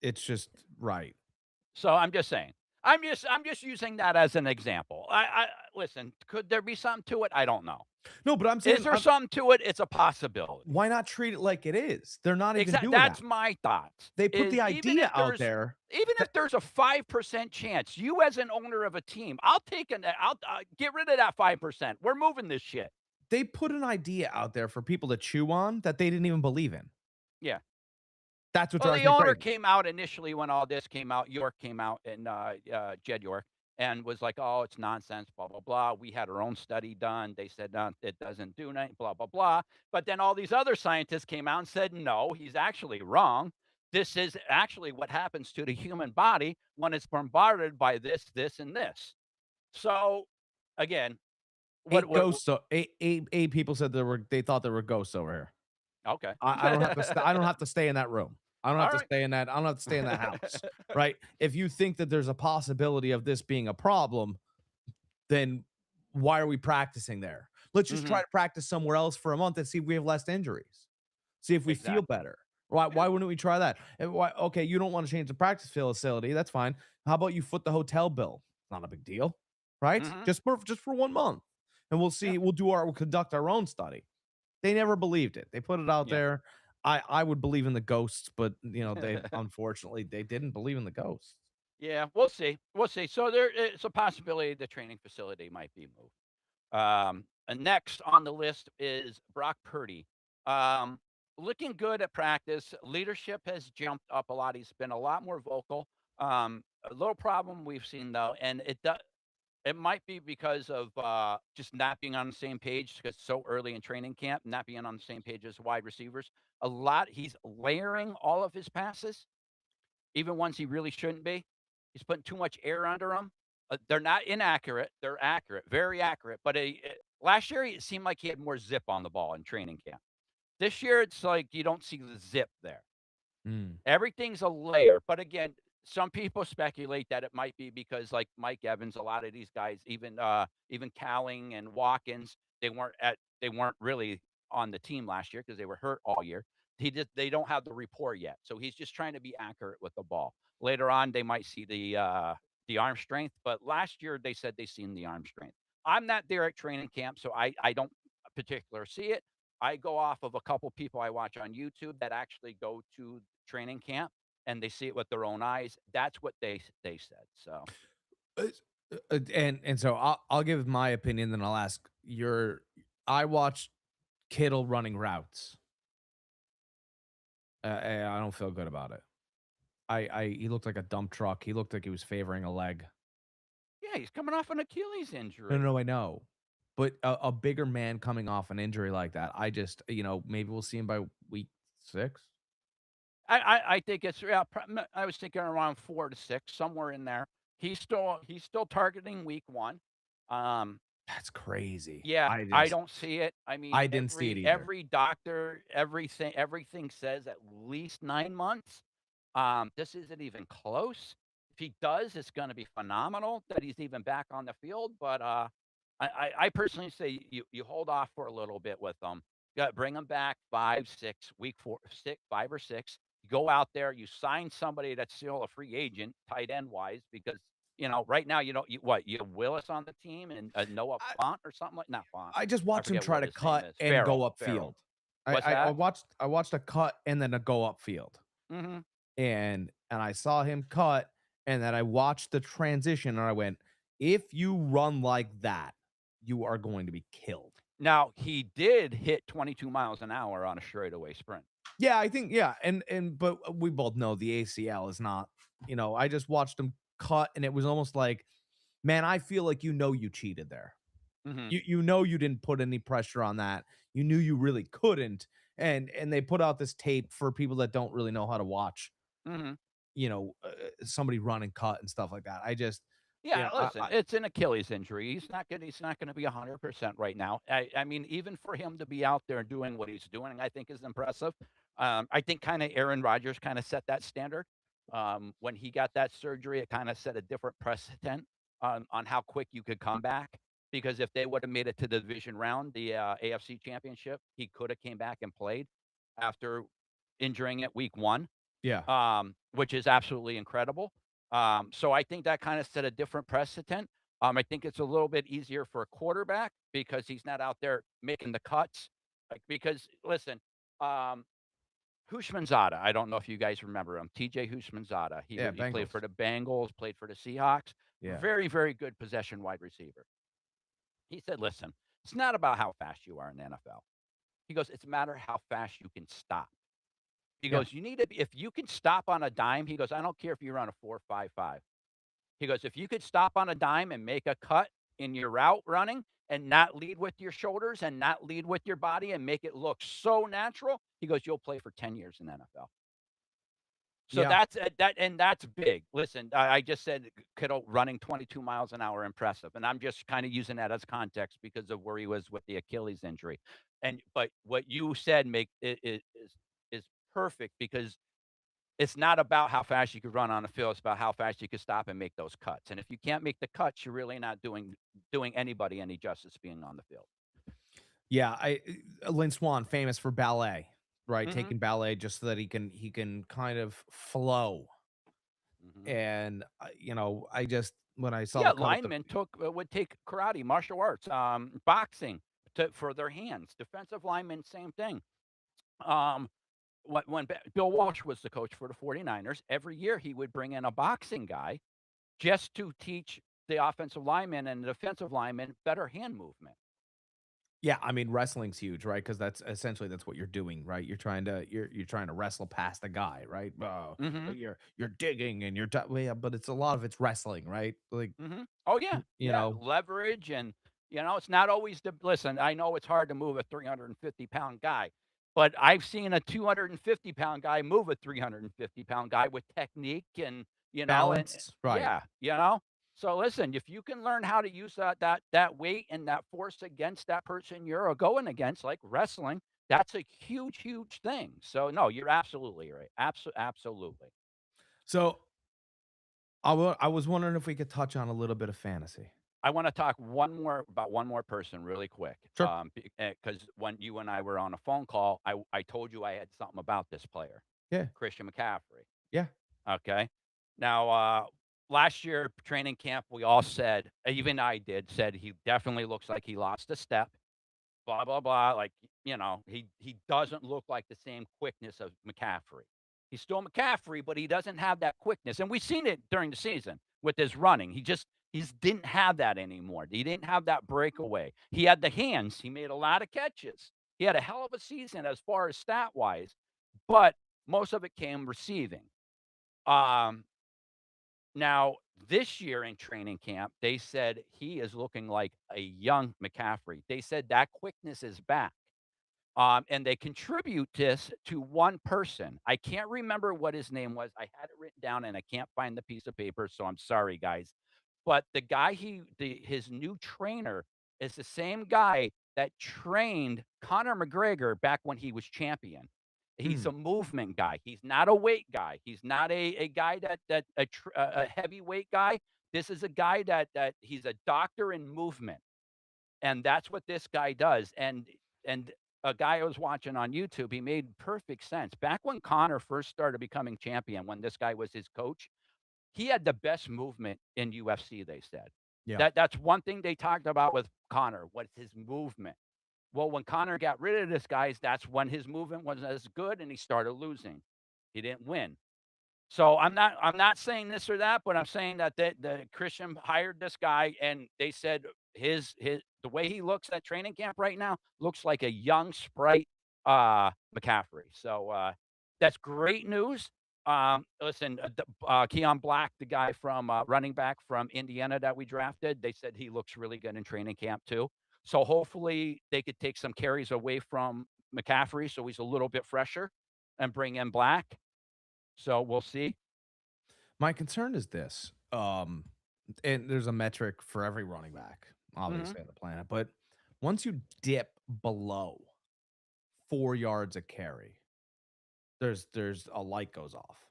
it's just right. So I'm just saying. I'm just using that as an example. I listen, could there be something to it? I don't know. No, but I'm Is saying there something to it? It's a possibility. why not treat it like it is? They're not even Exact doing that. That's my thoughts, They put the is idea out there even that if there's a 5% chance, you as an owner of a team, I'll get rid of that 5%. We're moving this shit. they put an idea out there for people to chew on that they didn't even believe in. Yeah. That's what Well, drives the me owner crazy. came out initially when all this came out. York came out and Jed York and was like, "Oh, it's nonsense." Blah blah blah. We had our own study done. They said no, it doesn't do nothing. Blah blah blah. But then all these other scientists came out and said, "No, he's actually wrong. This is actually what happens to the human body when it's bombarded by this, and this." So, again, Eight what ghosts. So eight people said they thought there were ghosts over here. okay. I don't have to. I don't have to stay in that room. I don't have All to right. stay in that. I don't have to stay in that house. Right. If you think that there's a possibility of this being a problem, then why are we practicing there? Let's just try Mhm. to practice somewhere else for a month and see if we have less injuries. See if we feel Exactly. better. Why Yeah. why wouldn't we try that? And why okay, you don't want to change the practice facility, that's fine. How about you foot the hotel bill? It's not a big deal, right? Mhm. Just for 1 month. And Yeah. we'll conduct our own study. They never believed it. They put it out Yeah. there. I would believe in the ghosts, but they unfortunately they didn't believe in the ghosts. Yeah, we'll see. We'll see. So there it's a possibility the training facility might be moved. And next on the list is Brock Purdy. Um, Looking good at practice. Leadership has jumped up a lot. He's been a lot more vocal. A little problem we've seen though, and it might be because of just not being on the same page because so early in training camp, not being on the same page as wide receivers. He's layering all of his passes even ones he really shouldn't be. He's putting too much air under them. They're not inaccurate. They're accurate, very accurate. But last year, it seemed like he had more zip on the ball in training camp. This year, it's like you don't see the zip there. Mm. Everything's a layer. But again, some people speculate that it might be because, like Mike Evans, a lot of these guys, even Cowling and Watkins, they weren't really on the team last year because they were hurt all year. They don't have the rapport yet, so he's just trying to be accurate with the ball. Later on, they might see the arm strength, but last year they said they seen the arm strength. I'm not there at training camp, so I don't particular see it. I go off of a couple people I watch on YouTube that actually go to training camp and they see it with their own eyes. That's what they said. So, It's and so I'll give my opinion, then I'll ask your I watched Kittle running routes. And I don't feel good about it. I he looked like a dump truck. He looked like he was favoring a leg. yeah, he's coming off an Achilles No, no, injury. no, I know. But a bigger man coming off an injury like that, I just, maybe we'll see him by week 6. I think it's yeah. I was thinking around 4 to 6, somewhere in there. He's still targeting week one. Um, That's crazy. yeah, I don't see it. I mean, I didn't see it either. every doctor, everything says at least 9 months. This isn't even close. If he does, it's going to be phenomenal that he's even back on the field. But I personally say you hold off for a little bit with them. Got bring them back 5, 6, week 4, 6, 5 or 6. You go out there, you sign somebody that's still a free agent, tight end wise, because right now you don't you have Willis on the team and Noah I Font or something like not Font. I just I watched him forget try what to his name cut is. and go Farrell. Farrell. upfield. I What's I I that? watched I watched a cut and then a go upfield. Hmm. And I saw him cut, and then I watched the transition, and I went, "If you run like that, you are going to be killed." Now he did hit 22 miles an hour on a straightaway sprint. Yeah, I think yeah, and but we both know the ACL is not, I just watched him cut, and it was almost like, man, I feel like you cheated there. Hmm. You didn't put any pressure on that. You knew you really couldn't, and they put out this tape for people that don't really know how to watch, Hmm. somebody run and cut and stuff like that. I just, Yeah, listen, I it's an Achilles injury. He's not gonna be 100% right now. I mean, even for him to be out there doing what he's doing, I think is impressive. I think kind of Aaron Rodgers kind of set that standard. When he got that surgery, it kind of set a different precedent on how quick you could come back. because if they would have made it to the division round, the AFC Championship, he could have came back and played after injuring it week 1, Yeah. which is absolutely incredible. So I think that kind of set a different precedent. I think it's a little bit easier for a quarterback because he's not out there making the cuts. Like, because listen, um, Hushmanzada, I don't know if you guys remember him, TJ Hushmanzada. Yeah, He played for Bengals. the Bengals, played for the Seahawks. Yeah. Very, very good possession wide receiver. He said, "Listen, it's not about how fast you are in the NFL." He goes, "It's a matter how fast you can stop." He Yeah. goes, "You need to be if you can stop on a dime," he goes, "I don't care if you run a 4.55." He goes, "If you could stop on a dime and make a cut in your route running and not lead with your shoulders and not lead with your body and make it look so natural," he goes, "you'll play for 10 years in the NFL." So Yeah. that's big. Listen, I just said Kittle running 22 miles an hour, impressive, and I'm just kinda using that as context because of where he was with the Achilles injury. But what you said is perfect because it's not about how fast you could run on the field, it's about how fast you could stop and make those cuts, and if you can't make the cuts, you're really not doing anybody any justice being on the field. Yeah, Lynn Swan, famous for ballet, right? Mhm, Taking ballet just so that he can kind of flow. mhm. And, I just when I saw Yeah, the cut up the linemen would take karate, martial arts, boxing for their hands. Defensive linemen, same thing. Um, when Bill Walsh was the coach for the 49ers, every year he would bring in a boxing guy just to teach the offensive linemen and the defensive linemen better hand movement. yeah, I mean, wrestling's huge, right? Because that's what you're doing, right? You're trying to wrestle past a guy, right? Mhm, You're digging and well, yeah, but a lot of it's wrestling, right? Like, mhm. Oh, yeah, you yeah, know, leverage and, it's not always the listen, I know it's hard to move a 350-pound guy, but I've seen a 250-pound guy move a 350-pound guy with technique and, balance, right. yeah, you know? So listen, if you can learn how to use that weight and that force against that person you're going against, like wrestling, that's a huge, huge thing. So, no, you're absolutely right. Absolutely. So, I was wondering if we could touch on a little bit of fantasy. I wanna talk one more person really quick, Sure. because when you and I were on a phone call, I told you I had something about this player, Yeah, Christian McCaffrey, yeah. okay? Now, last year, training camp, we all said, even I did, said he definitely looks like he lost a step, blah, blah, blah, like, he doesn't look like the same quickness of McCaffrey. He's still McCaffrey, but he doesn't have that quickness, and we've seen it during the season with his running. He just didn't have that anymore. He didn't have that breakaway. He had the hands. He made a lot of catches. He had a hell of a season as far as stat-wise, but most of it came receiving. Um, Now this year in training camp, they said he is looking like a young McCaffrey. They said that quickness is back. And they contribute this to one person. I can't remember what his name was. I had it written down and I can't find the piece of paper, so I'm sorry, guys. But the guy his new trainer is the same guy that trained Conor McGregor back when he was champion. He's Mm, a movement guy. He's not a weight guy. He's not a guy a heavyweight guy. This is a guy that he's a doctor in movement. And that's what this guy does, and a guy I was watching on YouTube, he made perfect sense. Back when Connor first started becoming champion, when this guy was his coach, he had the best movement in UFC, they said. yeah. That's one thing they talked about with Connor, what's his movement. Well, when Connor got rid of this guy, that's when his movement wasn't as good and he started losing. He didn't win. So I'm not saying this or that, but I'm saying that the Christian hired this guy and they said his the way he looks at training camp right now looks like a young sprite McCaffrey. So that's great news. Listen, Keon Black, the guy from running back from Indiana that we drafted, they said he looks really good in training camp too. So hopefully they could take some carries away from McCaffrey so he's a little bit fresher and bring in Black. So we'll see. My concern is this, and there's a metric for every running back, Mhm. obviously, on the planet, but once you dip below 4 yards a carry, there's a light goes off.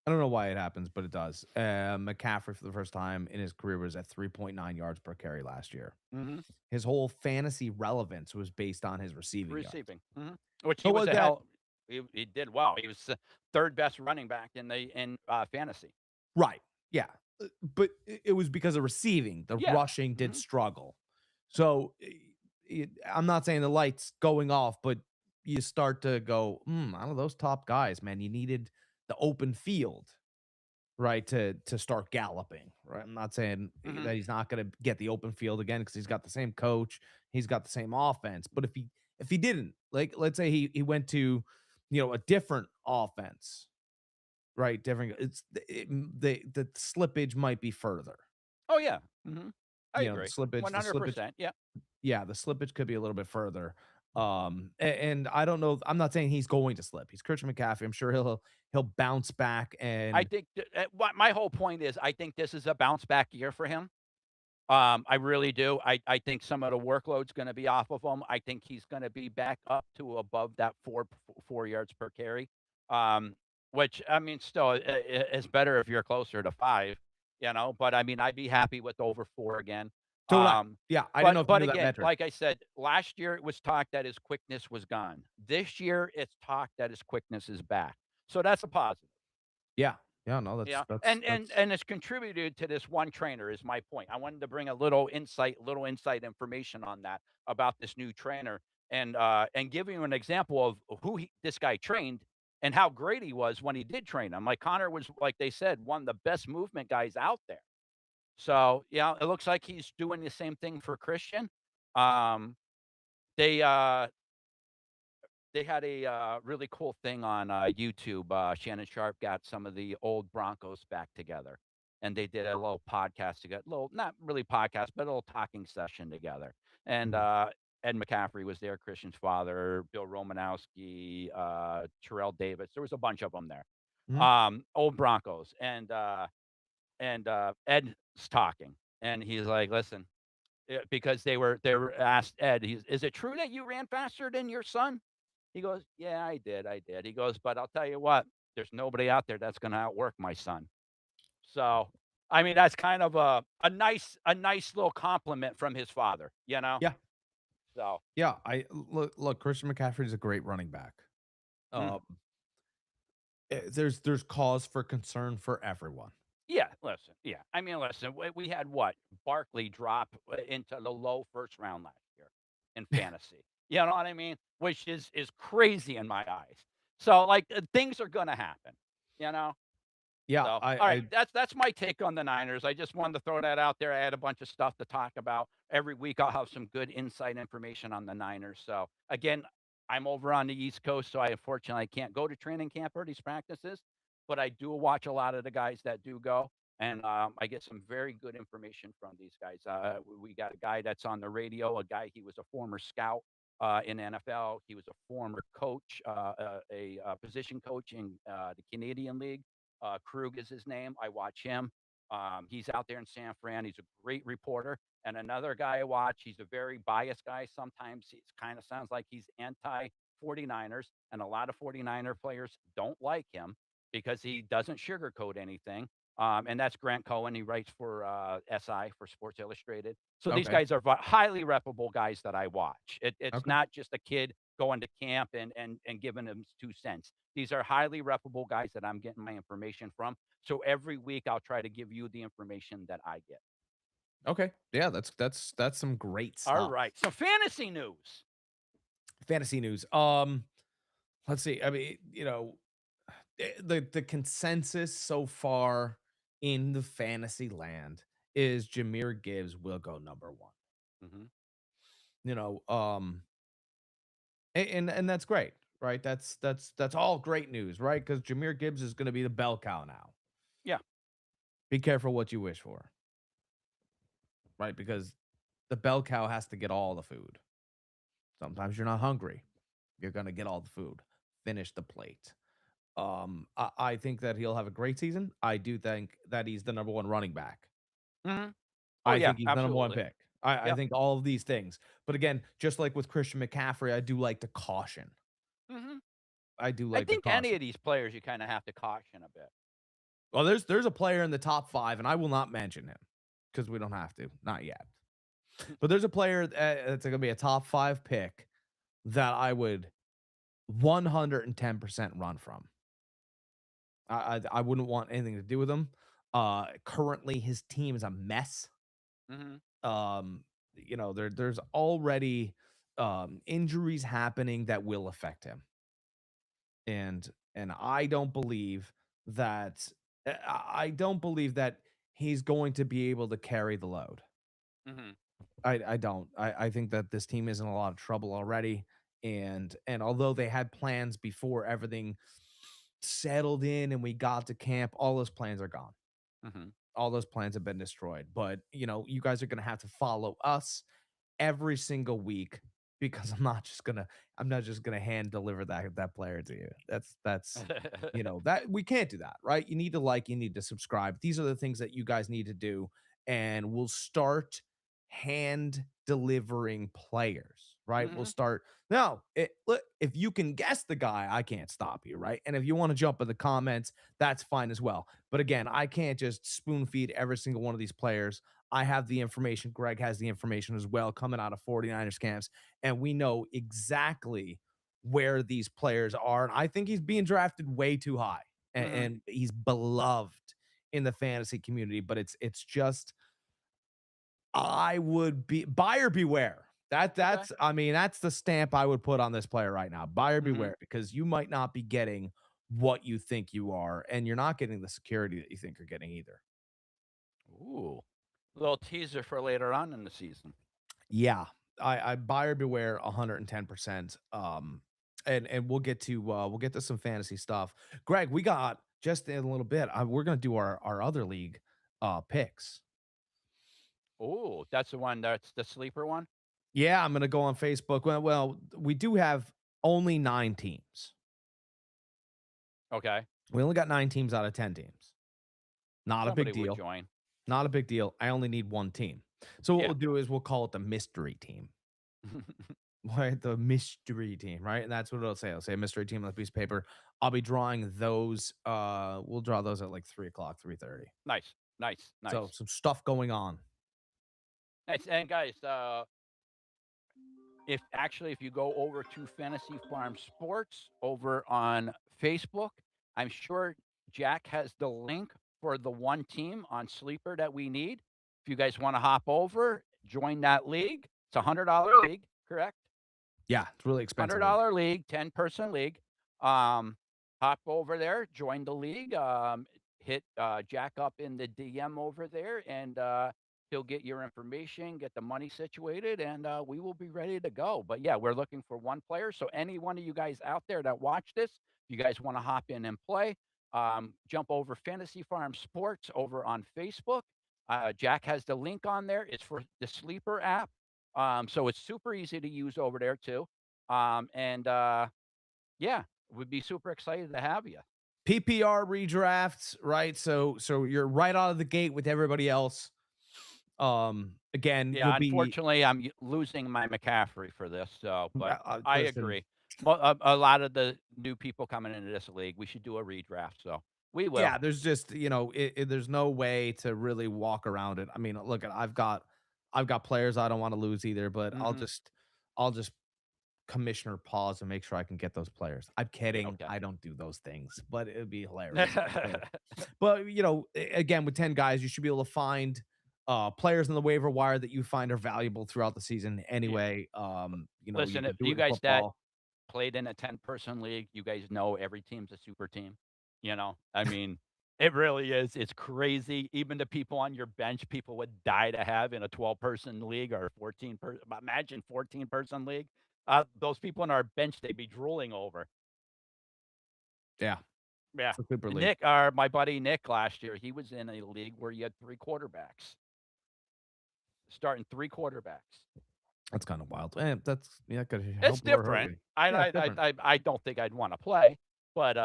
I don't know why it happens, but it does. McCaffrey for the first time in his career was at 3.9 yards per carry last year. Mhm. His whole fantasy relevance was based on his receiving yards. Receiving. Which he So was was a that hell he did well. He was the 3rd best running back in fantasy. right? Yeah, but it was because of receiving. The Yeah. rushing did Mhm. struggle. So I'm not saying the lights going off, but you start to go, I don't know those top guys, man. You needed the open field, right, to start galloping, right? I'm not saying Mhm. that he's not gonna get the open field again because he's got the same coach, he's got the same offense, but if he didn't, like, let's say he went to, a different offense, right, different the slippage might be further, Oh, yeah. Mhm. I the agree. slippage 100%. Yeah. yeah, the slippage could be a little bit further, and I don't know I'm not saying he's going to slip, he's Christian McCaffrey, I'm sure he'll bounce back I and think what my whole point is I think this is a bounce back year for him. I really do. I think some of the workload's gonna be off of him. I think he's gonna be back up to above that 4 yards per carry, um, which, I mean, still, is better if you're closer to 5, but, I mean, I'd be happy with over 4 again. so would I. Um, Yeah, I didn't but know if you but knew that again, metric. like I said, last year it was talk that his quickness was gone. This year, it's talk that his quickness is back. So that's a positive. Yeah. Yeah, no, Yeah, that's and it's contributed to this one trainer is my point. I wanted to bring a little insight information on that about this new trainer and give you an example of who this guy trained and how great he was when he did train him. Like Connor was, like they said, one of the best movement guys out there. So yeah, it looks like he's doing the same thing for Christian. Um, they they had a, really cool thing on, YouTube. Shannon Sharp got some of the old Broncos back together, and they did a little podcast together little not really podcast, but a little talking session together, and, Mhm, Ed McCaffrey was there, Christian's father, Bill Romanowski, Terrell Davis, there was a bunch of them there. mhm. Old Broncos, and, Ed's talking, and he's like, "Listen," because they were asked Ed, "Is it true that you ran faster than your son?" He goes, "Yeah, I did." He goes, "But I'll tell you what, there's nobody out there that's gonna outwork my son." So, I mean, that's kind of a nice little compliment from his father, you know? Yeah, So, yeah, look, Christian McCaffrey is a great running back. mhm. Um, there's cause for concern for everyone. Yeah, listen, yeah. I mean, listen, we had what? Barkley drop into the low first round last year in fantasy. You know what I mean? Which is crazy in my eyes. So, like, things are gonna happen, you know? Yeah, So, all right, that's my take on the Niners. I just wanted to throw that out there. I had a bunch of stuff to talk about. Every week, I'll have some good insight information on the Niners. So, again, I'm over on the East Coast, so I unfortunately can't go to training camp or these practices, but I do watch a lot of the guys that do go, and I get some very good information from these guys. We got a guy that's on the radio, a guy he was a former scout. In NFL, he was a former coach, a position coach in the Canadian League. Krug is his name. I watch him. He's out there in San Fran. He's a great reporter. And another guy I watch, he's a very biased guy. Sometimes it kind of sounds like he's anti 49ers, and a lot of 49er players don't like him because he doesn't sugarcoat anything. And that's Grant Cohen. He writes for SI for Sports Illustrated. So these okay, guys are highly reputable guys that I watch. It's okay. not just a kid going to camp and giving him 2 cents. These are highly reputable guys that I'm getting my information from. So every week I'll try to give you the information that I get. Okay. Yeah, that's some great All stuff. right. So fantasy news. Fantasy news. Let's see. I mean, the consensus so far in the fantasy land is Jameer Gibbs will go number one. Hmm. You know, and that's great, right? That's all great news, right? Because Jameer Gibbs is going to be the bell cow now. Yeah. Be careful what you wish for, right? Because the bell cow has to get all the food. Sometimes you're not hungry. You're gonna get all the food. Finish the plate. I think that he'll have a great season. I do think that he's the number one running back. Hmm. Oh I yeah, think he's the number one absolutely. pick. I Yep. think all of these things. But again, just like with Christian McCaffrey, I do like to caution. Hmm. I do I like to think any caution. of these players you kind of have to caution a bit. Well, there's a player in the top 5, and I will not mention him because we don't have to, not yet. But there's a player that's gonna be a top 5 pick that I would 110% run from. I wouldn't want anything to do with him. Currently, his team is a mess. Mhm. There's already injuries happening that will affect him. And I don't believe that I don't believe that he's going to be able to carry the load. Mhm. I don't. I think that this team is in a lot of trouble already. And although they had plans before everything settled in and we got to camp, all those plans are gone. Mhm. All those plans have been destroyed. But you guys are gonna have to follow us every single week because I'm not just gonna hand deliver that player to you. That we can't do that, right? You need to like, you need to subscribe. These are the things that you guys need to do, and we'll start hand delivering players, right? We'll Mhm. start now. Look, if you can guess the guy, I can't stop you, right? And if you want to jump in the comments, that's fine as well. But again, I can't just spoon feed every single one of these players. I have the information. Greg has the information as well coming out of 49ers camps. And we know exactly where these players are. And I think he's being drafted way too high. And, Mhm. and he's beloved in the fantasy community. But it's just I would be buyer beware. Okay. That's the stamp I would put on this player right now. Buyer Mhm. beware, because you might not be getting what you think you are, and you're not getting the security that you think you're getting either. Ooh. Little teaser for later on in the season. Yeah, I buyer beware 110%. And we'll get to some fantasy stuff. Greg, we got just in a little bit. We're gonna do our other league picks. Ooh, that's the one that's the sleeper one? Yeah, I'm gonna go on Facebook. Well, we do have only 9 teams. Okay. We only got 9 teams out of 10 teams. Not a big Somebody would deal. join. Not a big deal. I only need 1 team. So what Yeah. we'll do is we'll call it the mystery team. Right, the mystery team, right? And that's what it'll say. It'll say mystery team on a piece of paper. I'll be drawing those. We'll draw those at like 3 o'clock, 3:30. Nice. Nice. So Nice. some stuff going on. Nice. And guys, if you go over to Fantasy Farm Sports over on Facebook, I'm sure Jack has the link for the one team on Sleeper that we need. If you guys want to hop over, join that league. It's $100 league, correct? Yeah, it's really expensive league. $100 league, 10-person league. Um, Hop over there, join the league, hit Jack up in the DM over there, and he'll get your information, get the money situated, and we will be ready to go. But yeah, we're looking for one player. So any one of you guys out there that watch this, if you guys want to hop in and play, jump over Fantasy Farm Sports over on Facebook. Jack has the link on there. It's for the Sleeper app. So it's super easy to use over there too. And yeah, we'd be super excited to have you. PPR redrafts, right? So you're right out of the gate with everybody else. Again, you'll Yeah, be unfortunately, I'm losing my McCaffrey for this. So, but I listen. agree. A lot of the new people coming into this league, we should do a redraft. So we will. Yeah, there's just there's no way to really walk around it. I mean, look, I've got players I don't want to lose either, but Hmm. I'll just commissioner pause and make sure I can get those players. I'm kidding. Okay. I don't do those things, but it'd be hilarious. But again, with 10 guys, you should be able to find players in the waiver wire that you find are valuable throughout the season Yeah. anyway. You Listen, if could do it you in guys that football. played in a 10-person league, you guys know every team's a super team. I mean, it really is. It's crazy. Even the people on your bench, people would die to have in a 12-person league or 14 person. Imagine 14-person league. Those people on our bench, they'd be drooling over. Yeah, Yeah. it's a super league. Nick, or my buddy Nick last year, he was in a league where you had three quarterbacks, starting three quarterbacks. That's kind of wild. And that's yeah, could It's help or hurt different. me. Yeah, it's different. I don't think I'd wanna play, but,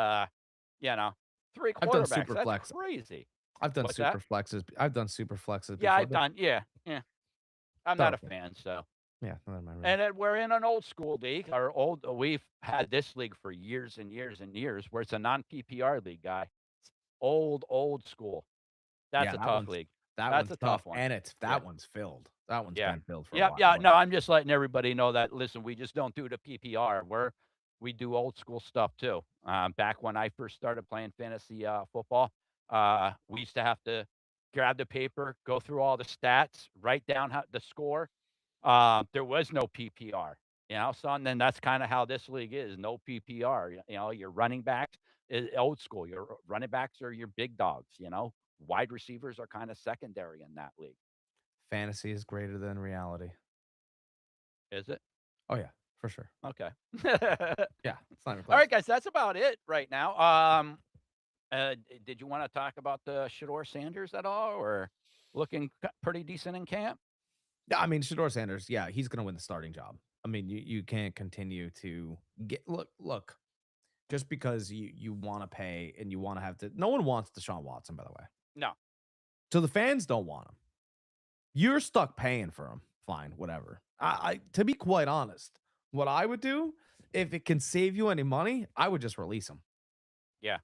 you know, 3 I've done quarterbacks, super that's flex. crazy. What's that? I've done super flexes Yeah, before. I've done yeah, yeah. I'm They're not a okay. fan, so Yeah, never mind, really. and then we're in an old school league, we've had this league for years and years and years, where it's a non-PPR league, guy. It's old school. That's Yeah, a that tough one's league. that That's one's a tough, tough one. and it's Yeah. that one's filled. That one's Yeah. been filled for a Yep, while, yeah, but no, I'm just letting everybody know that, listen, we just don't do the PPR. We do old school stuff too. Back when I first started playing fantasy, football, we used to have to grab the paper, go through all the stats, write down how the score. There was no PPR, so and then that's kinda how this league is, no PPR. Your running backs is old school. Your running backs are your big dogs. Wide receivers are kinda secondary in that league. fantasy is greater than reality. Is it? Oh, yeah, for sure. Okay. Yeah, it's not even All close. right, guys, that's about it right now. Did you want to talk about the Shador Sanders at all, or looking pretty decent in camp? Yeah, I mean, Shador Sanders, yeah, he's gonna win the starting job. I mean, you can't continue to look, just because you wanna pay and you wanna have to no one wants Deshaun Watson, by the way. No. So the fans don't want him. You're stuck paying for him. Fine, whatever. I to be quite honest, what I would do, if it can save you any money, I would just release him. Yeah.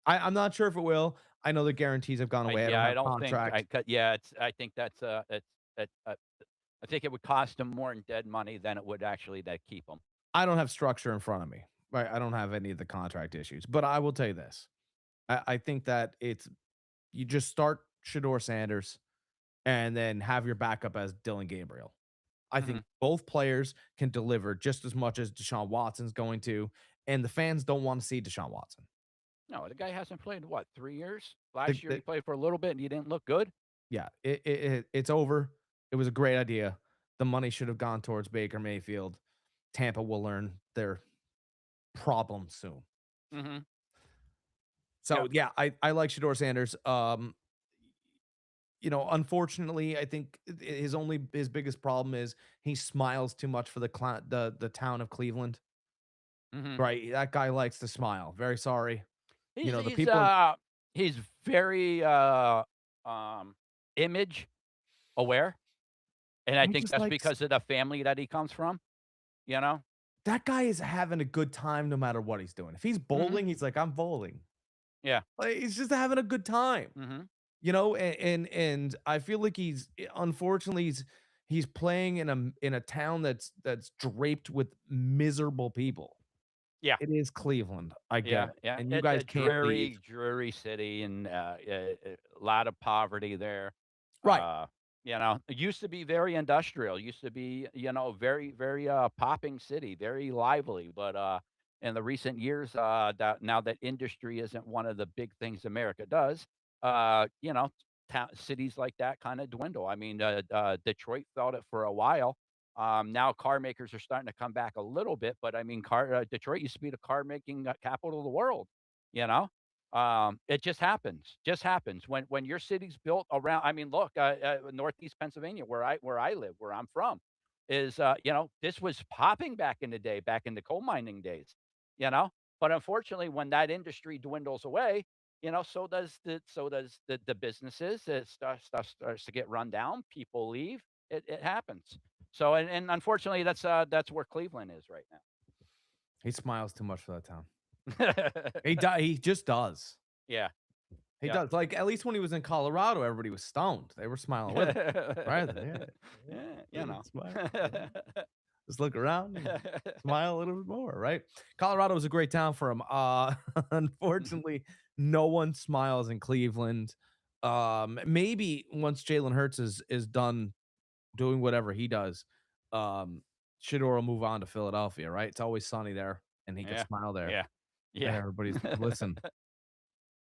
I'm not sure if it will. I know the guarantees have gone away. I don't I have don't think I contract. cut. Yeah, it's. I think that's it's. I think it would cost him more in dead money than it would actually to keep him. I don't have structure in front of me, right? I don't have any of the contract issues, but I will tell you this. I think that it's you just start Shador Sanders and then have your backup as Dylan Gabriel. I Mhm. think both players can deliver just as much as Deshaun Watson's going to, and the fans don't want to see Deshaun Watson. No, the guy hasn't played what 3 years. The, Last year the, he played for a little bit and he didn't look good. yeah, it's over. It was a great idea. The money should have gone towards Baker Mayfield. Tampa will learn their problem soon. Hmm. So Yep. yeah, I like Shador Sanders. Unfortunately, I think his biggest problem is he smiles too much for the town of Cleveland. Hmm. Right, that guy likes to smile. Very sorry. He's The he's people in uh he's very um image aware. And I he think just that's likes because of the family that he comes from, you know? that guy is having a good time no matter what he's doing. If he's Mhm. bowling, he's like, "I'm bowling." Yeah. Like, he's just having a good time, Mhm. and I feel like unfortunately, he's playing in a town that's draped with miserable people. Yeah. It is Cleveland, I get Yeah, it, yeah. and you It's guys a can't leave. dreary, dreary city and, a lot of poverty there. Right. It used to be very industrial, used to be, very, very, popping city, very lively, but, in the recent years, that now that industry isn't one of the big things America does, uh, you know, cities like that kinda dwindle. I mean, Detroit felt it for a while. Now car makers are starting to come back a little bit, but I mean, Detroit used to be the car making capital of the world. You know, it just happens when your city's built around. I mean, look, Northeast Pennsylvania, where I live, where I'm from, is this was popping back in the day, back in the coal mining days. You know, but unfortunately, when that industry dwindles away, so does the businesses. Stuff starts to get run down. People leave. It happens. So, and unfortunately, that's where Cleveland is right He smiles too much for that town. now. He just does. Yeah, He yeah. does. Like, at least when he was in Colorado, everybody was stoned. They were smiling with him, right? Yeah, yeah, Yeah, smile. Just look around and smile a little bit more, right? Colorado was a great town for him. Unfortunately, no one smiles in Cleveland. Maybe once Jalen Hurts is done doing whatever he does, um, Shador will move on to Philadelphia, right? It's always sunny there, and he can Yeah, smile there. yeah, And yeah. everybody's listen,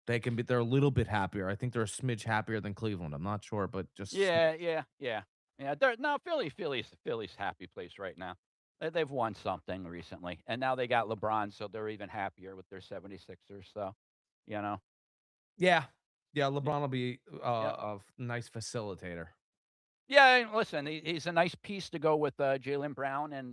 they're a little bit happier. I think they're a smidge happier than Cleveland. I'm not sure, but just a Yeah, smidge. yeah, yeah. Yeah, they're no, Philly's happy place right now. They've won something recently, and now they got LeBron, so they're even happier with their 76ers, so, you know? Yeah. Yeah, Y LeBron will be, yeah. a nice facilitator. Yeah, and listen, he's a nice piece to go with, Jaylen Brown and,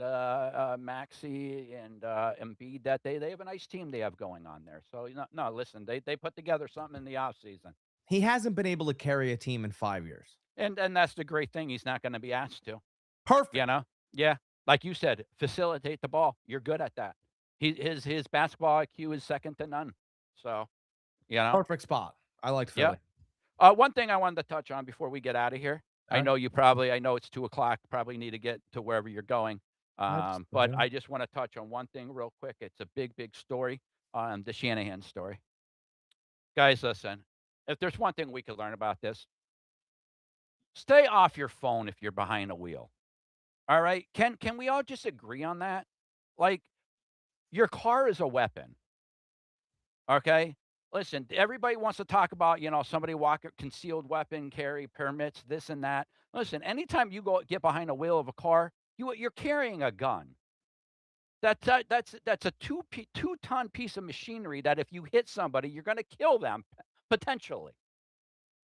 Maxey and, Embiid that they have a nice team they have going on there. So, no, listen, they put together something in the offseason. He hasn't been able to carry a team in 5 years. And that's the great thing, he's not gonna be asked to, you Perfect. know? Yeah, like you said, facilitate the ball, you're good at that. His basketball IQ is second to none. So, you know? Perfect spot. I liked Yeah. Philly. One thing I wanted to touch on before we get out of here. All right. I know it's 2 o'clock. Probably need to get to wherever you're going. I just But I just want to touch on one thing real quick. It's a big, big story. The Shanahan story. Guys, listen. If there's one thing we could learn about this, stay off your phone if you're behind a wheel. All right? Can we all just agree on that? Like, your car is a weapon. Okay? Listen, everybody wants to talk about, somebody walk a concealed weapon carry permits, this and that. Listen, anytime you go get behind a wheel of a car, you're carrying a gun. That's a 2-ton piece of machinery that if you hit somebody, you're gonna kill them potentially.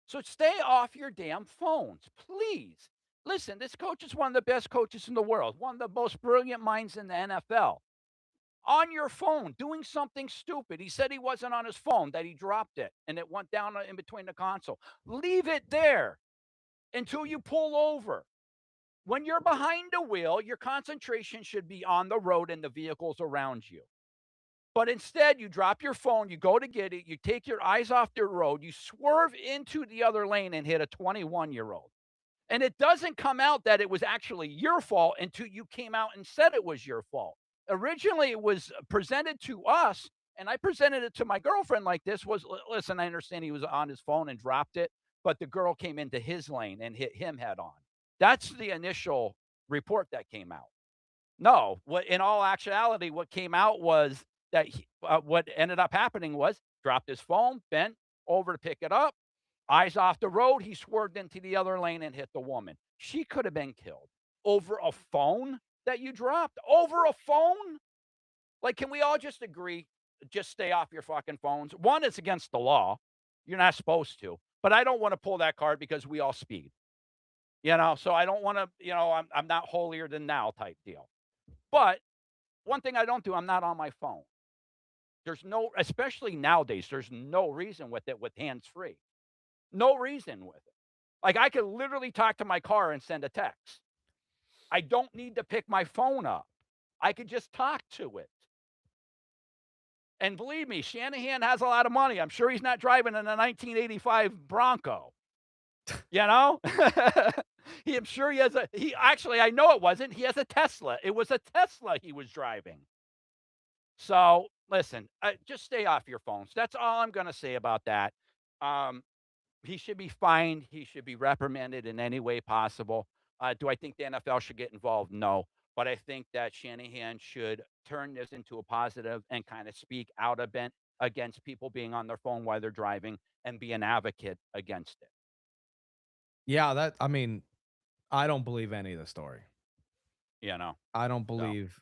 So stay off your damn phones, please. Listen, this coach is one of the best coaches in the world, one of the most brilliant minds in the NFL. On your phone doing something stupid. He said he wasn't on his phone, that he dropped it and it went down in between the console. Leave it there until you pull over. When you're behind the wheel, your concentration should be on the road and the vehicles around you. But instead, you drop your phone, you go to get it, you take your eyes off the road, you swerve into the other lane and hit a 21-year-old. And it doesn't come out that it was actually your fault until you came out and said it was your fault. Originally, it was presented to us, and I presented it to my girlfriend like this was, listen, I understand he was on his phone and dropped it, but the girl came into his lane and hit him head on. That's the initial report that came out. No, what in all actuality, what came out was that what ended up happening was dropped his phone, bent over to pick it up, eyes off the road. He swerved into the other lane and hit the woman. She could have been killed over a phone that you dropped. Over a phone? Like, can we all just agree? Just stay off your fucking phones. One, it's against the law. You're not supposed to. But I don't want to pull that card because we all speed. So I don't want to, I'm not holier than thou type deal. But one thing I don't do, I'm not on my phone. There's no, especially nowadays, there's no reason with it with hands free. No reason with it. Like I could literally talk to my car and send a text. I don't need to pick my phone up. I could just talk to it. And believe me, Shanahan has a lot of money. I'm sure he's not driving in a 1985 Bronco. You know? I'm sure he actually, I know it wasn't. He has a Tesla. It was a Tesla he was driving. So listen, just stay off your phones. That's all I'm going to say about that. Um, he should be fined. He should be reprimanded in any way possible. Do I think the NFL should get involved? No. But I think that Shanahan should turn this into a positive and kind of speak out a bit against people being on their phone while they're driving and be an advocate against it. Yeah, I mean, I don't believe any of the story. You know, I don't so believe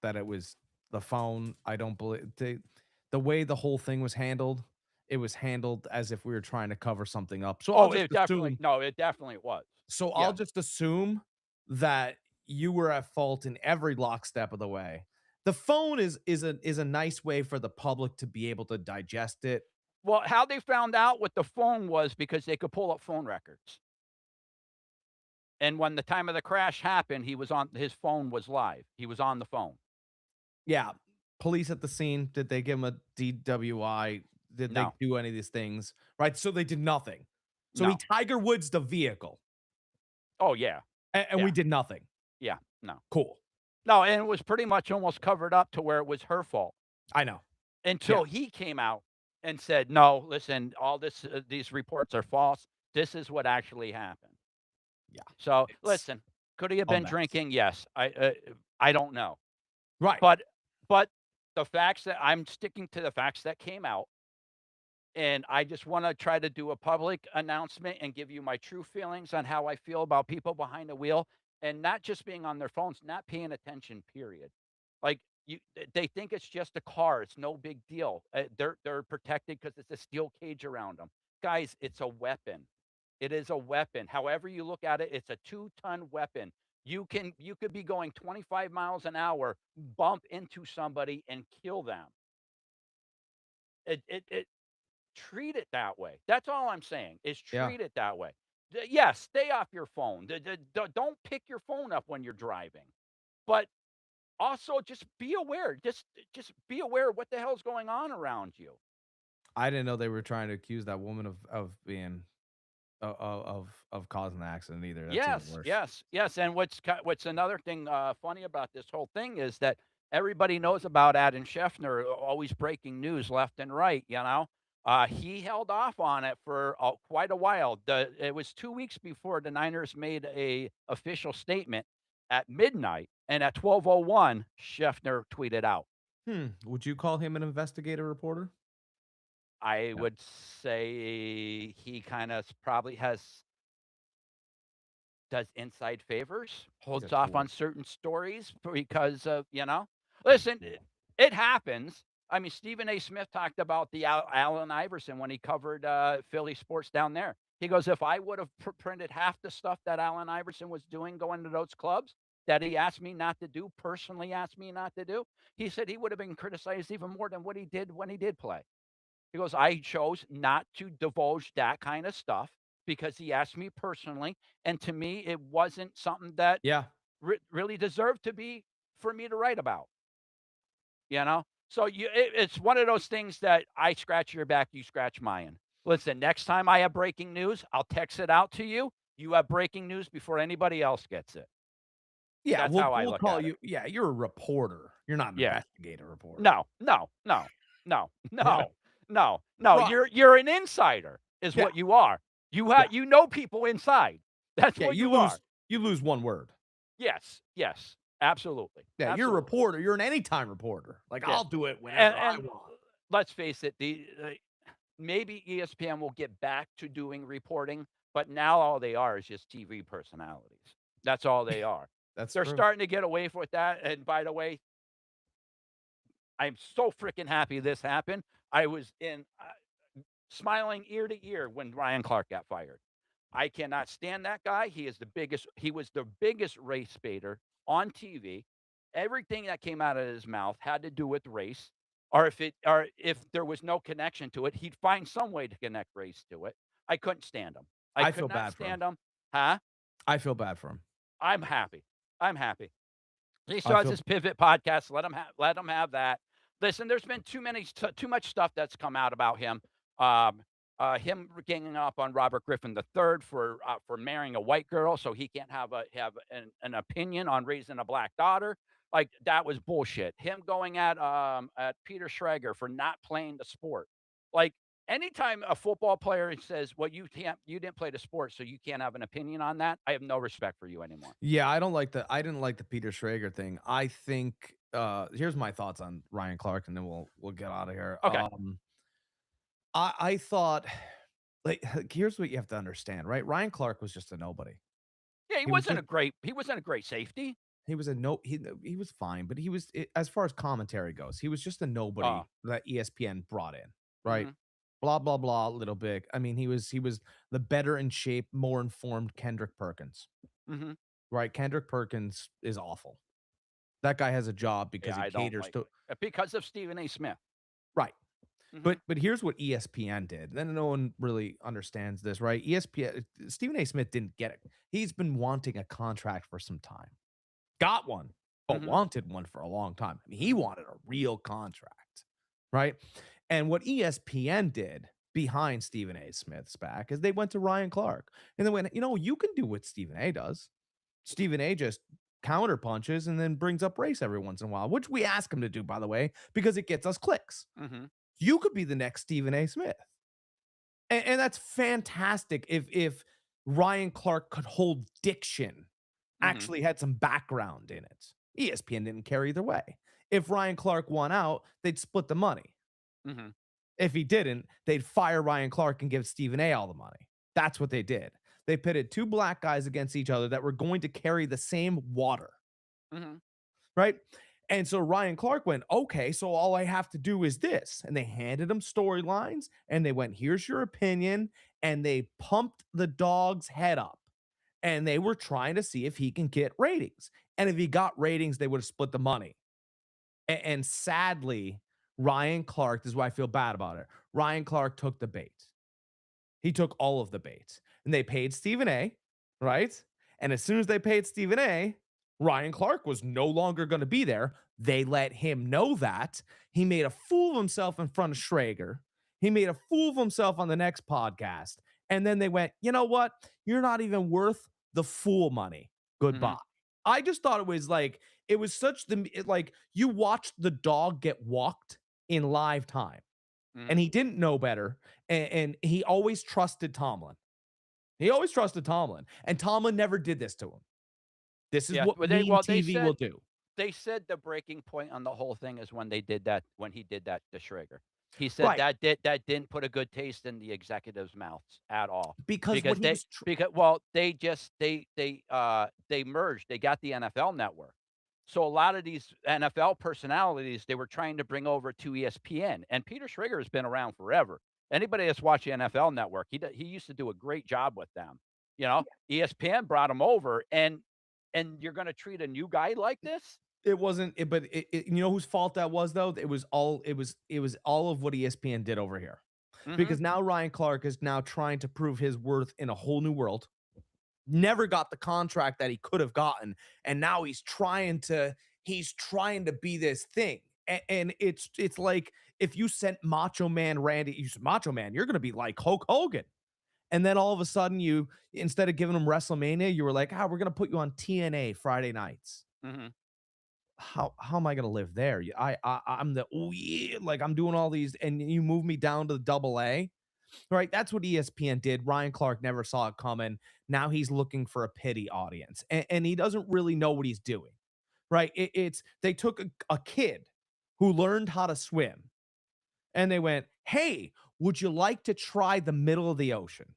that it was the phone. I don't believe the way the whole thing was handled. It was handled as if we were trying to cover something up. So I'll oh, just it definitely assume. no, it definitely was. So I'll Yeah. just assume that you were at fault in every lockstep of the way. The phone is a nice way for the public to be able to digest it. Well, how they found out with the phone was because they could pull up phone records. And when the time of the crash happened, his phone was live. He was on the phone. Yeah. Police at the scene, did they give him a DWI? Did they No, do any of these things? Right. So they did nothing. So he no. Tiger Woods the vehicle Oh, yeah, and we yeah, did nothing. yeah, no. Cool. No, and it was pretty much almost covered up to where it was her fault I know. Yeah. until he came out and said, "No, listen, these reports are false. This is what actually happened." Yeah. So, It's listen, could he have a been mess. drinking? Yes. I don't know. Right. But but the facts that I'm sticking to the facts that came out. And I just want to try to do a public announcement and give you my true feelings on how I feel about people behind the wheel and not just being on their phones, not paying attention, period. Like they think it's just a car. It's no big deal. They're protected because it's a steel cage around them. Guys, it's a weapon. It is a weapon. However you look at it, it's a 2-ton weapon. You could be going 25 miles an hour, bump into somebody and kill them. It treat it that way. That's all I'm saying is Yeah. treat it that way. Yes, stay off your phone. Don't pick your phone up when you're driving. But also just be aware. Just be aware of what the hell's going on around you. I didn't know they were trying to accuse that woman of being of causing the accident either. That's even Yes, worse. yes, yes, and what's another thing, funny about this whole thing is that everybody knows about Adam Schefter, always breaking news left and right, you know? He held off on it for, quite a while. It was 2 weeks before the Niners made a official statement at midnight, and at 12:01, Schefter tweeted out. Would you call him an investigative reporter? I No. would say he kinda probably does inside favors, He's a holds off tool. on certain stories because of, listen, it happens. I mean, Stephen A. Smith talked about the Allen Iverson when he covered Philly sports down there. He goes, if I would have printed half the stuff that Allen Iverson was doing going to those clubs that he asked me not to do, personally asked me not to do, he said he would have been criticized even more than what he did when he did play. He goes, I chose not to divulge that kind of stuff because he asked me personally. And to me, it wasn't something that Yeah. really deserved to be for me to write about, you know? So it's one of those things that I scratch your back, you scratch mine. Listen, next time I have breaking news, I'll text it out to you. You have breaking news before anybody else gets it. Yeah, That's how I we'll look call at it. you yeah, you're a reporter. You're not an Yeah. investigative reporter. No, no, no, no, Yeah. no, no, no. Right. You're an insider, is Yeah. what you are. Yeah. You know people inside. That's Yeah, what you are. you lose one word. Yes, yes, absolutely, Yeah, you're a absolutely. reporter. You're an anytime reporter. Like, Yeah, I'll do it whenever I and want. let's face it, maybe ESPN will get back to doing reporting, but now all they are is just TV personalities. That's all they are. That's They're true. starting to get away with that. And by the way, I'm so freaking happy this happened. I was in smiling ear to ear when Ryan Clark got fired. I cannot stand that guy. He was the biggest race baiter on TV. Everything that came out of his mouth had to do with race. Or if there was no connection to it, he'd find some way to connect race to it. I couldn't stand him. I I could feel not bad for him. stand him. Huh? I feel bad for him. I'm happy. I'm happy. He I still has feel his pivot podcast. Let him have that. Listen, there's been too much stuff that's come out about him. Um, him ganging up on Robert Griffin III for marrying a white girl, so he can't have an opinion on raising a black daughter. Like that was bullshit. Him going at Peter Schrager for not playing the sport. Like anytime a football player says, "Well, you didn't play the sport, so you can't have an opinion on that," I have no respect for you anymore. Yeah, I didn't like the Peter Schrager thing. I think, here's my thoughts on Ryan Clark, and then we'll get out of here. Okay. I thought, here's what you have to understand, right? Ryan Clark was just a nobody. Yeah, He was just he wasn't a great safety. he was a no he was fine, but as far as commentary goes, he was just a Oh, nobody that ESPN brought in, right? mhm, Blah blah blah, little big. I mean, he was the better in shape, more informed Kendrick Perkins, mhm. right? Kendrick Perkins is awful. That guy has a job because Yeah, he I don't caters like to because of Stephen A. Smith. right. Mhm, But here's what ESPN did. Then no one really understands this, right? ESPN Stephen A. Smith didn't get it. He's been wanting a contract for some time. Got one, but mhm, wanted one for a long time. I mean, he wanted a real contract, right? And what ESPN did behind Stephen A. Smith's back is they went to Ryan Clark and they went, you can do what Stephen A. does. Stephen A. just counter punches and then brings up race every once in a while, which we ask him to do, by the way, because it gets us clicks. mhm, You could be the next Stephen A. Smith. And that's fantastic if Ryan Clark could hold diction, mhm, actually had some background in it. ESPN didn't care either way. If Ryan Clark won out, they'd split the money. mhm, If he didn't, they'd fire Ryan Clark and give Stephen A all the money. That's what they did. They pitted two black guys against each other that were going to carry the same water, mhm, right? And so Ryan Clark went, okay, so all I have to do is this. And they handed him storylines and they went, here's your opinion. And they pumped the dog's head up and they were trying to see if he can get ratings. And if he got ratings, they would have split the money. And sadly, Ryan Clark, this is why I feel bad about it. Ryan Clark took the bait. He took all of the bait. And they paid Stephen A, right? And as soon as they paid Stephen A, Ryan Clark was no longer going to be there. They let him know that. He made a fool of himself in front of Schrager. He made a fool of himself on the next podcast. And then they went, you know what? You're not even worth the fool money. Goodbye. Mhm. I just thought it was like, it was such like you watched the dog get walked in live time and Mhm. he didn't know better. And he always trusted Tomlin. He always trusted Tomlin. And Tomlin never did this to him. This is Yeah. what Well, mean they TV will said do. the breaking point on the whole thing is when he did that to Schrager. He said Right. that didn't put a good taste in the executives' mouths at all Because what because he was they merged. They got the NFL Network. So a lot of these NFL personalities they were trying to bring over to ESPN, and Peter Schrager has been around forever. Anybody that's watched the NFL Network, he used to do a great job with them. You know, ESPN brought him over, and you're gonna treat a new guy like this? it wasn't it, but you know whose fault that was though? It was all of what ESPN did over here. Mhm. Because now Ryan Clark is now trying to prove his worth in a whole new world. Never got the contract that he could have gotten, and now he's trying to be this thing. And it's like if you sent Macho Man Randy, you said Macho Man, you're gonna be like Hulk Hogan. And then all of a sudden, you instead of giving him WrestleMania, you were like, we're gonna put you on TNA Friday nights. Mhm. How am I gonna live there? I'm the oh yeah, like I'm doing all these, and you move me down to the double A. Right, that's what ESPN did. Ryan Clark never saw it coming. Now he's looking for a pity audience, and he doesn't really know what he's doing. Right, it's they took a kid who learned how to swim, and they went, "Hey, would you like to try the middle of the ocean?"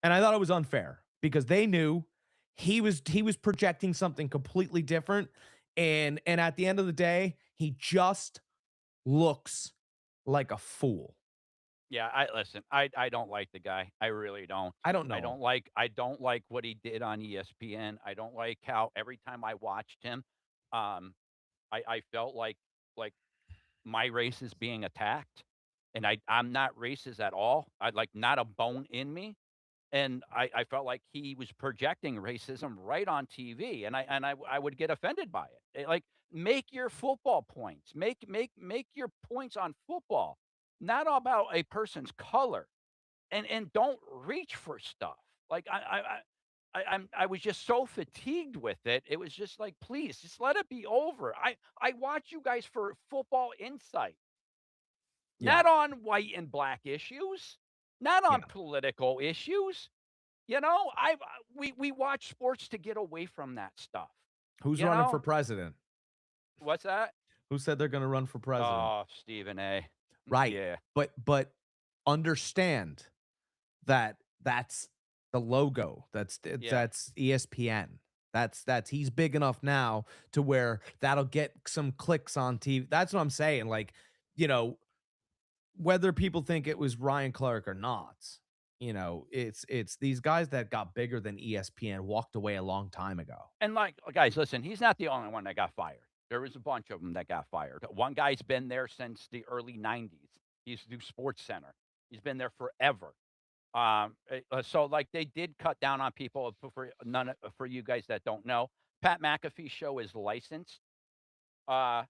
And I thought it was unfair because they knew he was projecting something completely different, and at the end of the day, he just looks like a fool. Yeah, I listen, I don't like the guy. I really don't. I don't know him. I don't like what he did on ESPN. I don't like how every time I watched him, um, I felt like my race is being attacked, and I'm not racist at all. I like not a bone in me. And I felt like he was projecting racism right on TV, and I would get offended by it. Like, make your football points. Make your points on football, not about a person's color, and don't reach for stuff. Like, I was just so fatigued with it. It was just like, "Please, just let it be over." I watch you guys for football insight, Yeah, not on white and black issues, not on yeah. political issues. You know, we watch sports to get away from that stuff. Who's You running for know? president? What's that? Who said they're gonna run for president? Oh, Stephen A. Right. Yeah. But understand that that's the logo. Yeah. That's ESPN. That's he's big enough now to where that'll get some clicks on TV. That's what I'm saying. Like, you know, whether people think it was Ryan Clark or not, it's these guys that got bigger than ESPN walked away a long time ago. And, like, guys, listen, he's not the only one that got fired. There was a bunch of them that got fired. One guy's been there since the early '90s. He used to do Sports Center. He's been there forever. So, like, they did cut down on people for you guys that don't know, Pat McAfee's show is licensed. uh,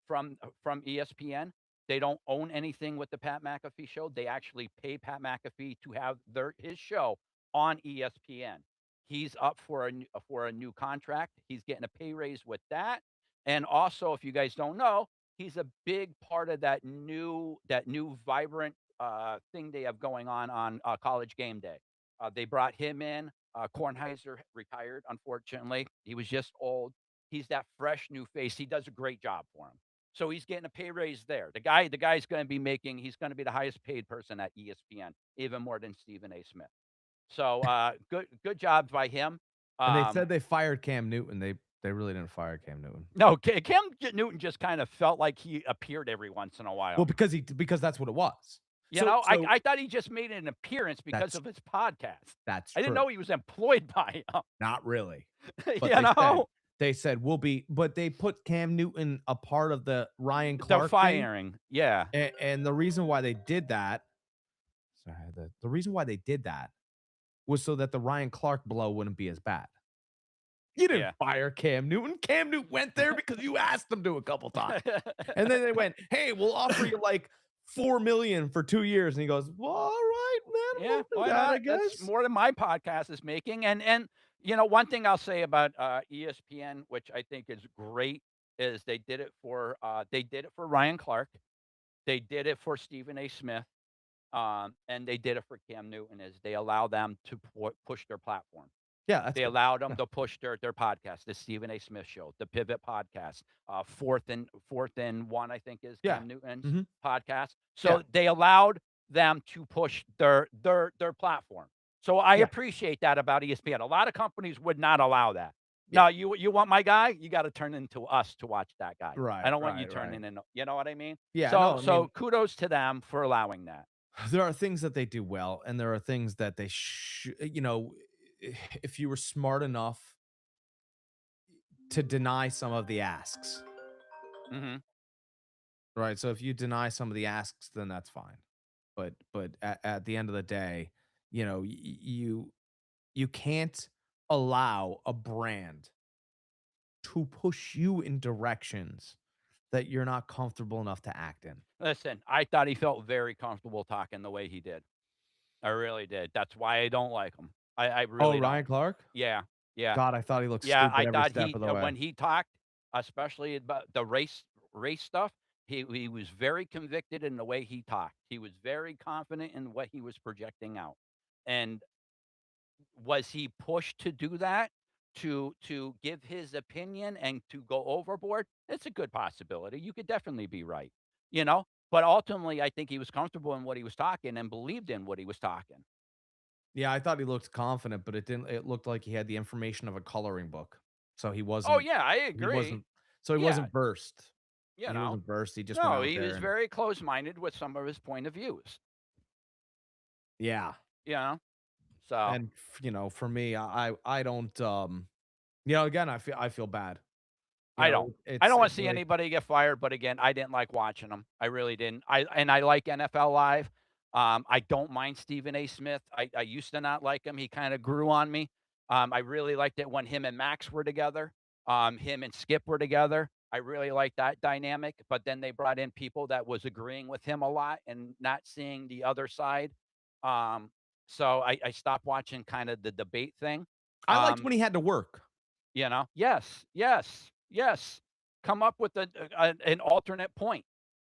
from ESPN. They don't own anything with the Pat McAfee show. They actually pay Pat McAfee to have his show on ESPN. He's up for a new contract. He's getting a pay raise with that. And also, if you guys don't know, he's a big part of that new vibrant thing they have going on College Game Day. They brought him in. Kornheiser retired, unfortunately. He was just old. He's that fresh new face. He does a great job for him. So he's getting a pay raise there. The guy's gonna be he's gonna be the highest paid person at ESPN, even more than Stephen A. Smith. So, good job by him. And they Um, said they fired Cam Newton. They really didn't fire Cam Newton. no, Cam Newton just kind of felt like he appeared every once in a Well, while. because that's what it was. You So know, so I thought he just made an appearance because that's of his podcast. that's I didn't true. know he was employed by him. Not really. But You know? they said we'll be, but they put Cam Newton a part of the Ryan The Clark thing. firing. Yeah. And the reason why they did that, sorry, the reason why they did that was so that the Ryan Clark blow wouldn't be as bad. You didn't Yeah. fire Cam Newton. Cam Newton went there because you asked him to a couple times. And then they went, "Hey, we'll offer you like $4 million for 2 years, and he goes, "Well, all right, man, Yeah, we'll do why that, I not? That's guess." more than my podcast is making. And you know, one thing I'll say about ESPN, which I think is great, is they did it for Ryan Clark, they did it for Stephen A. Smith, and they did it for Cam Newton. Is they allow them to push their platform. Yeah, that's They good. allowed them Yeah, to push their podcast, the Stephen A. Smith Show, the Pivot Podcast, Fourth and One, I think is yeah. Cam Newton's Mhm. podcast. Yeah, So they allowed them to push their platform. So I yeah, appreciate that about ESPN. A lot of companies would not allow that. yeah. No, you want my guy? You got to turn into us to watch that guy. I Right, don't want you right, right. turning in. You know what I mean? Yeah, So no, I so mean, kudos to them for allowing that. there are things that they do well, and there are things that they if you were smart enough to deny some of the asks, Hmm. right? So if you deny some of the asks, then that's fine. But at the end of the day, you can't allow a brand to push you in directions that you're not comfortable enough to act in. Listen, I thought he felt very comfortable talking the way he did. I really did. That's why I don't like him. I Oh, really don't. Ryan Clark? Yeah, yeah, God, I thought he looked yeah. stupid I every thought step of the way. when he talked, especially about the race stuff, he was very convicted in the way he talked. He was very confident in what he was projecting out. And was he pushed to do that to give his opinion and to go overboard? It's a good possibility. You could definitely be right. You know, but ultimately, I think he was comfortable in what he was talking and believed in what he was talking. Yeah, I thought he looked confident, but it looked like he had the information of a coloring book. So Oh, wasn't yeah, I he agree. wasn't so he Yeah, wasn't versed. you He know. wasn't versed, he just went No, out he there was and very close-minded with some of his point of views, yeah. you know? So, And for me, I don't again, I feel bad. I don't. I It's don't wanna it's see like anybody get fired, but again, I didn't like watching them. I really didn't. I like NFL Live. I don't mind Stephen A. Smith. I used to not like him. He kinda grew on me. I really liked it when him and Max were together, him and Skip were together. I really liked that dynamic, but then they brought in people that was agreeing with him a lot and not seeing the other side. Um, so I stopped watching kinda the debate thing. I liked Um when he had to work. you know? Yes, yes, yes. Come up with an alternate point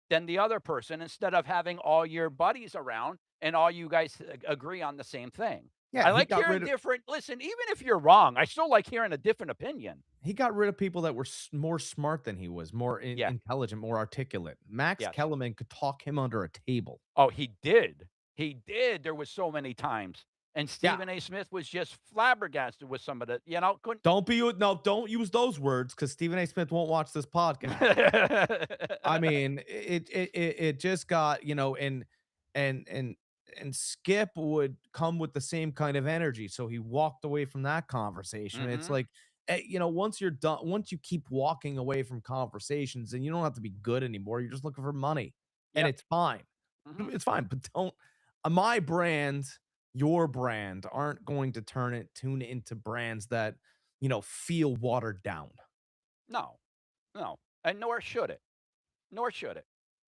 than the other person instead of having all your buddies around and all you guys agree on the same thing. Yeah, I like hearing different listen, even if you're wrong, I still like hearing a different opinion. he got rid of people that were more smart than he was, more Yeah, intelligent, more articulate. Max yes. Kellerman could talk him under a table. Oh, he did. He did. There was so many times. And Yeah. Stephen A. Smith was just flabbergasted with some of the, couldn't Don't use those words because Stephen A. Smith won't watch this podcast. I mean, it just got, and and and Skip would come with the same kind of energy. So he walked away from that conversation. It's Mhm. like, once you're done, once you keep walking away from conversations, and you don't have to be good anymore. You're just looking for money, and Yep. it's fine. Mhm. It's fine, but don't my brand, your brand aren't going to tune into brands that, feel watered down. No. No. And nor should it. Nor should it.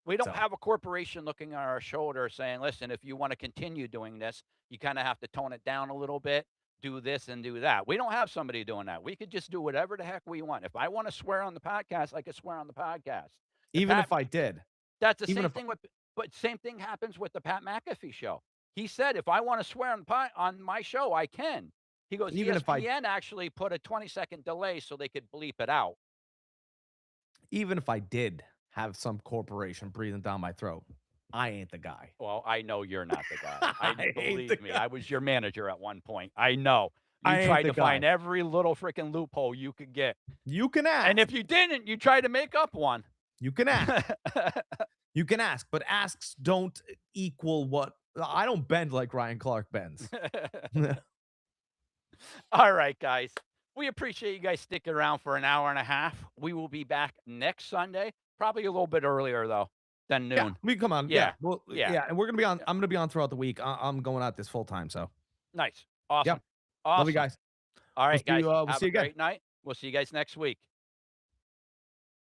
We don't So have a corporation looking on our shoulder saying, listen, if you want to continue doing this, you kind of have to tone it down a little bit, do this and do that. We don't have somebody doing that. We could just do whatever the heck we want. If I want to swear on the podcast, I could swear on the podcast. The even Pat, if I did, that's the even same if thing with, but same thing happens with the Pat McAfee show. He said, if I want to swear on on my show, I can. He goes, even if I ESPN actually put a 20-second delay so they could bleep it out. even if I did have some corporation breathing down my throat, I ain't the guy. Well, I know you're not the guy. I I ain't the believe me, guy. I was your manager at one point. I know. You I ain't tried the to find guy. every little freaking loophole you could get. You can And ask. if you didn't, you tried to make up one. You can ask. You can ask, but asks don't equal what I don't bend like Ryan Clark bends. All right, guys. We appreciate you guys sticking around for an hour and a half. We will be back next Sunday, probably a little bit earlier though than Yeah, noon. we come on. Yeah, Yeah. well, Yeah. yeah, and we're gonna be on. Yeah. I'm gonna be on throughout the week. I'm going out this full time. So, Nice. yeah, Awesome. love you Awesome. guys. All right, guys. We'll Have see a you again. great night. We'll see you guys next week.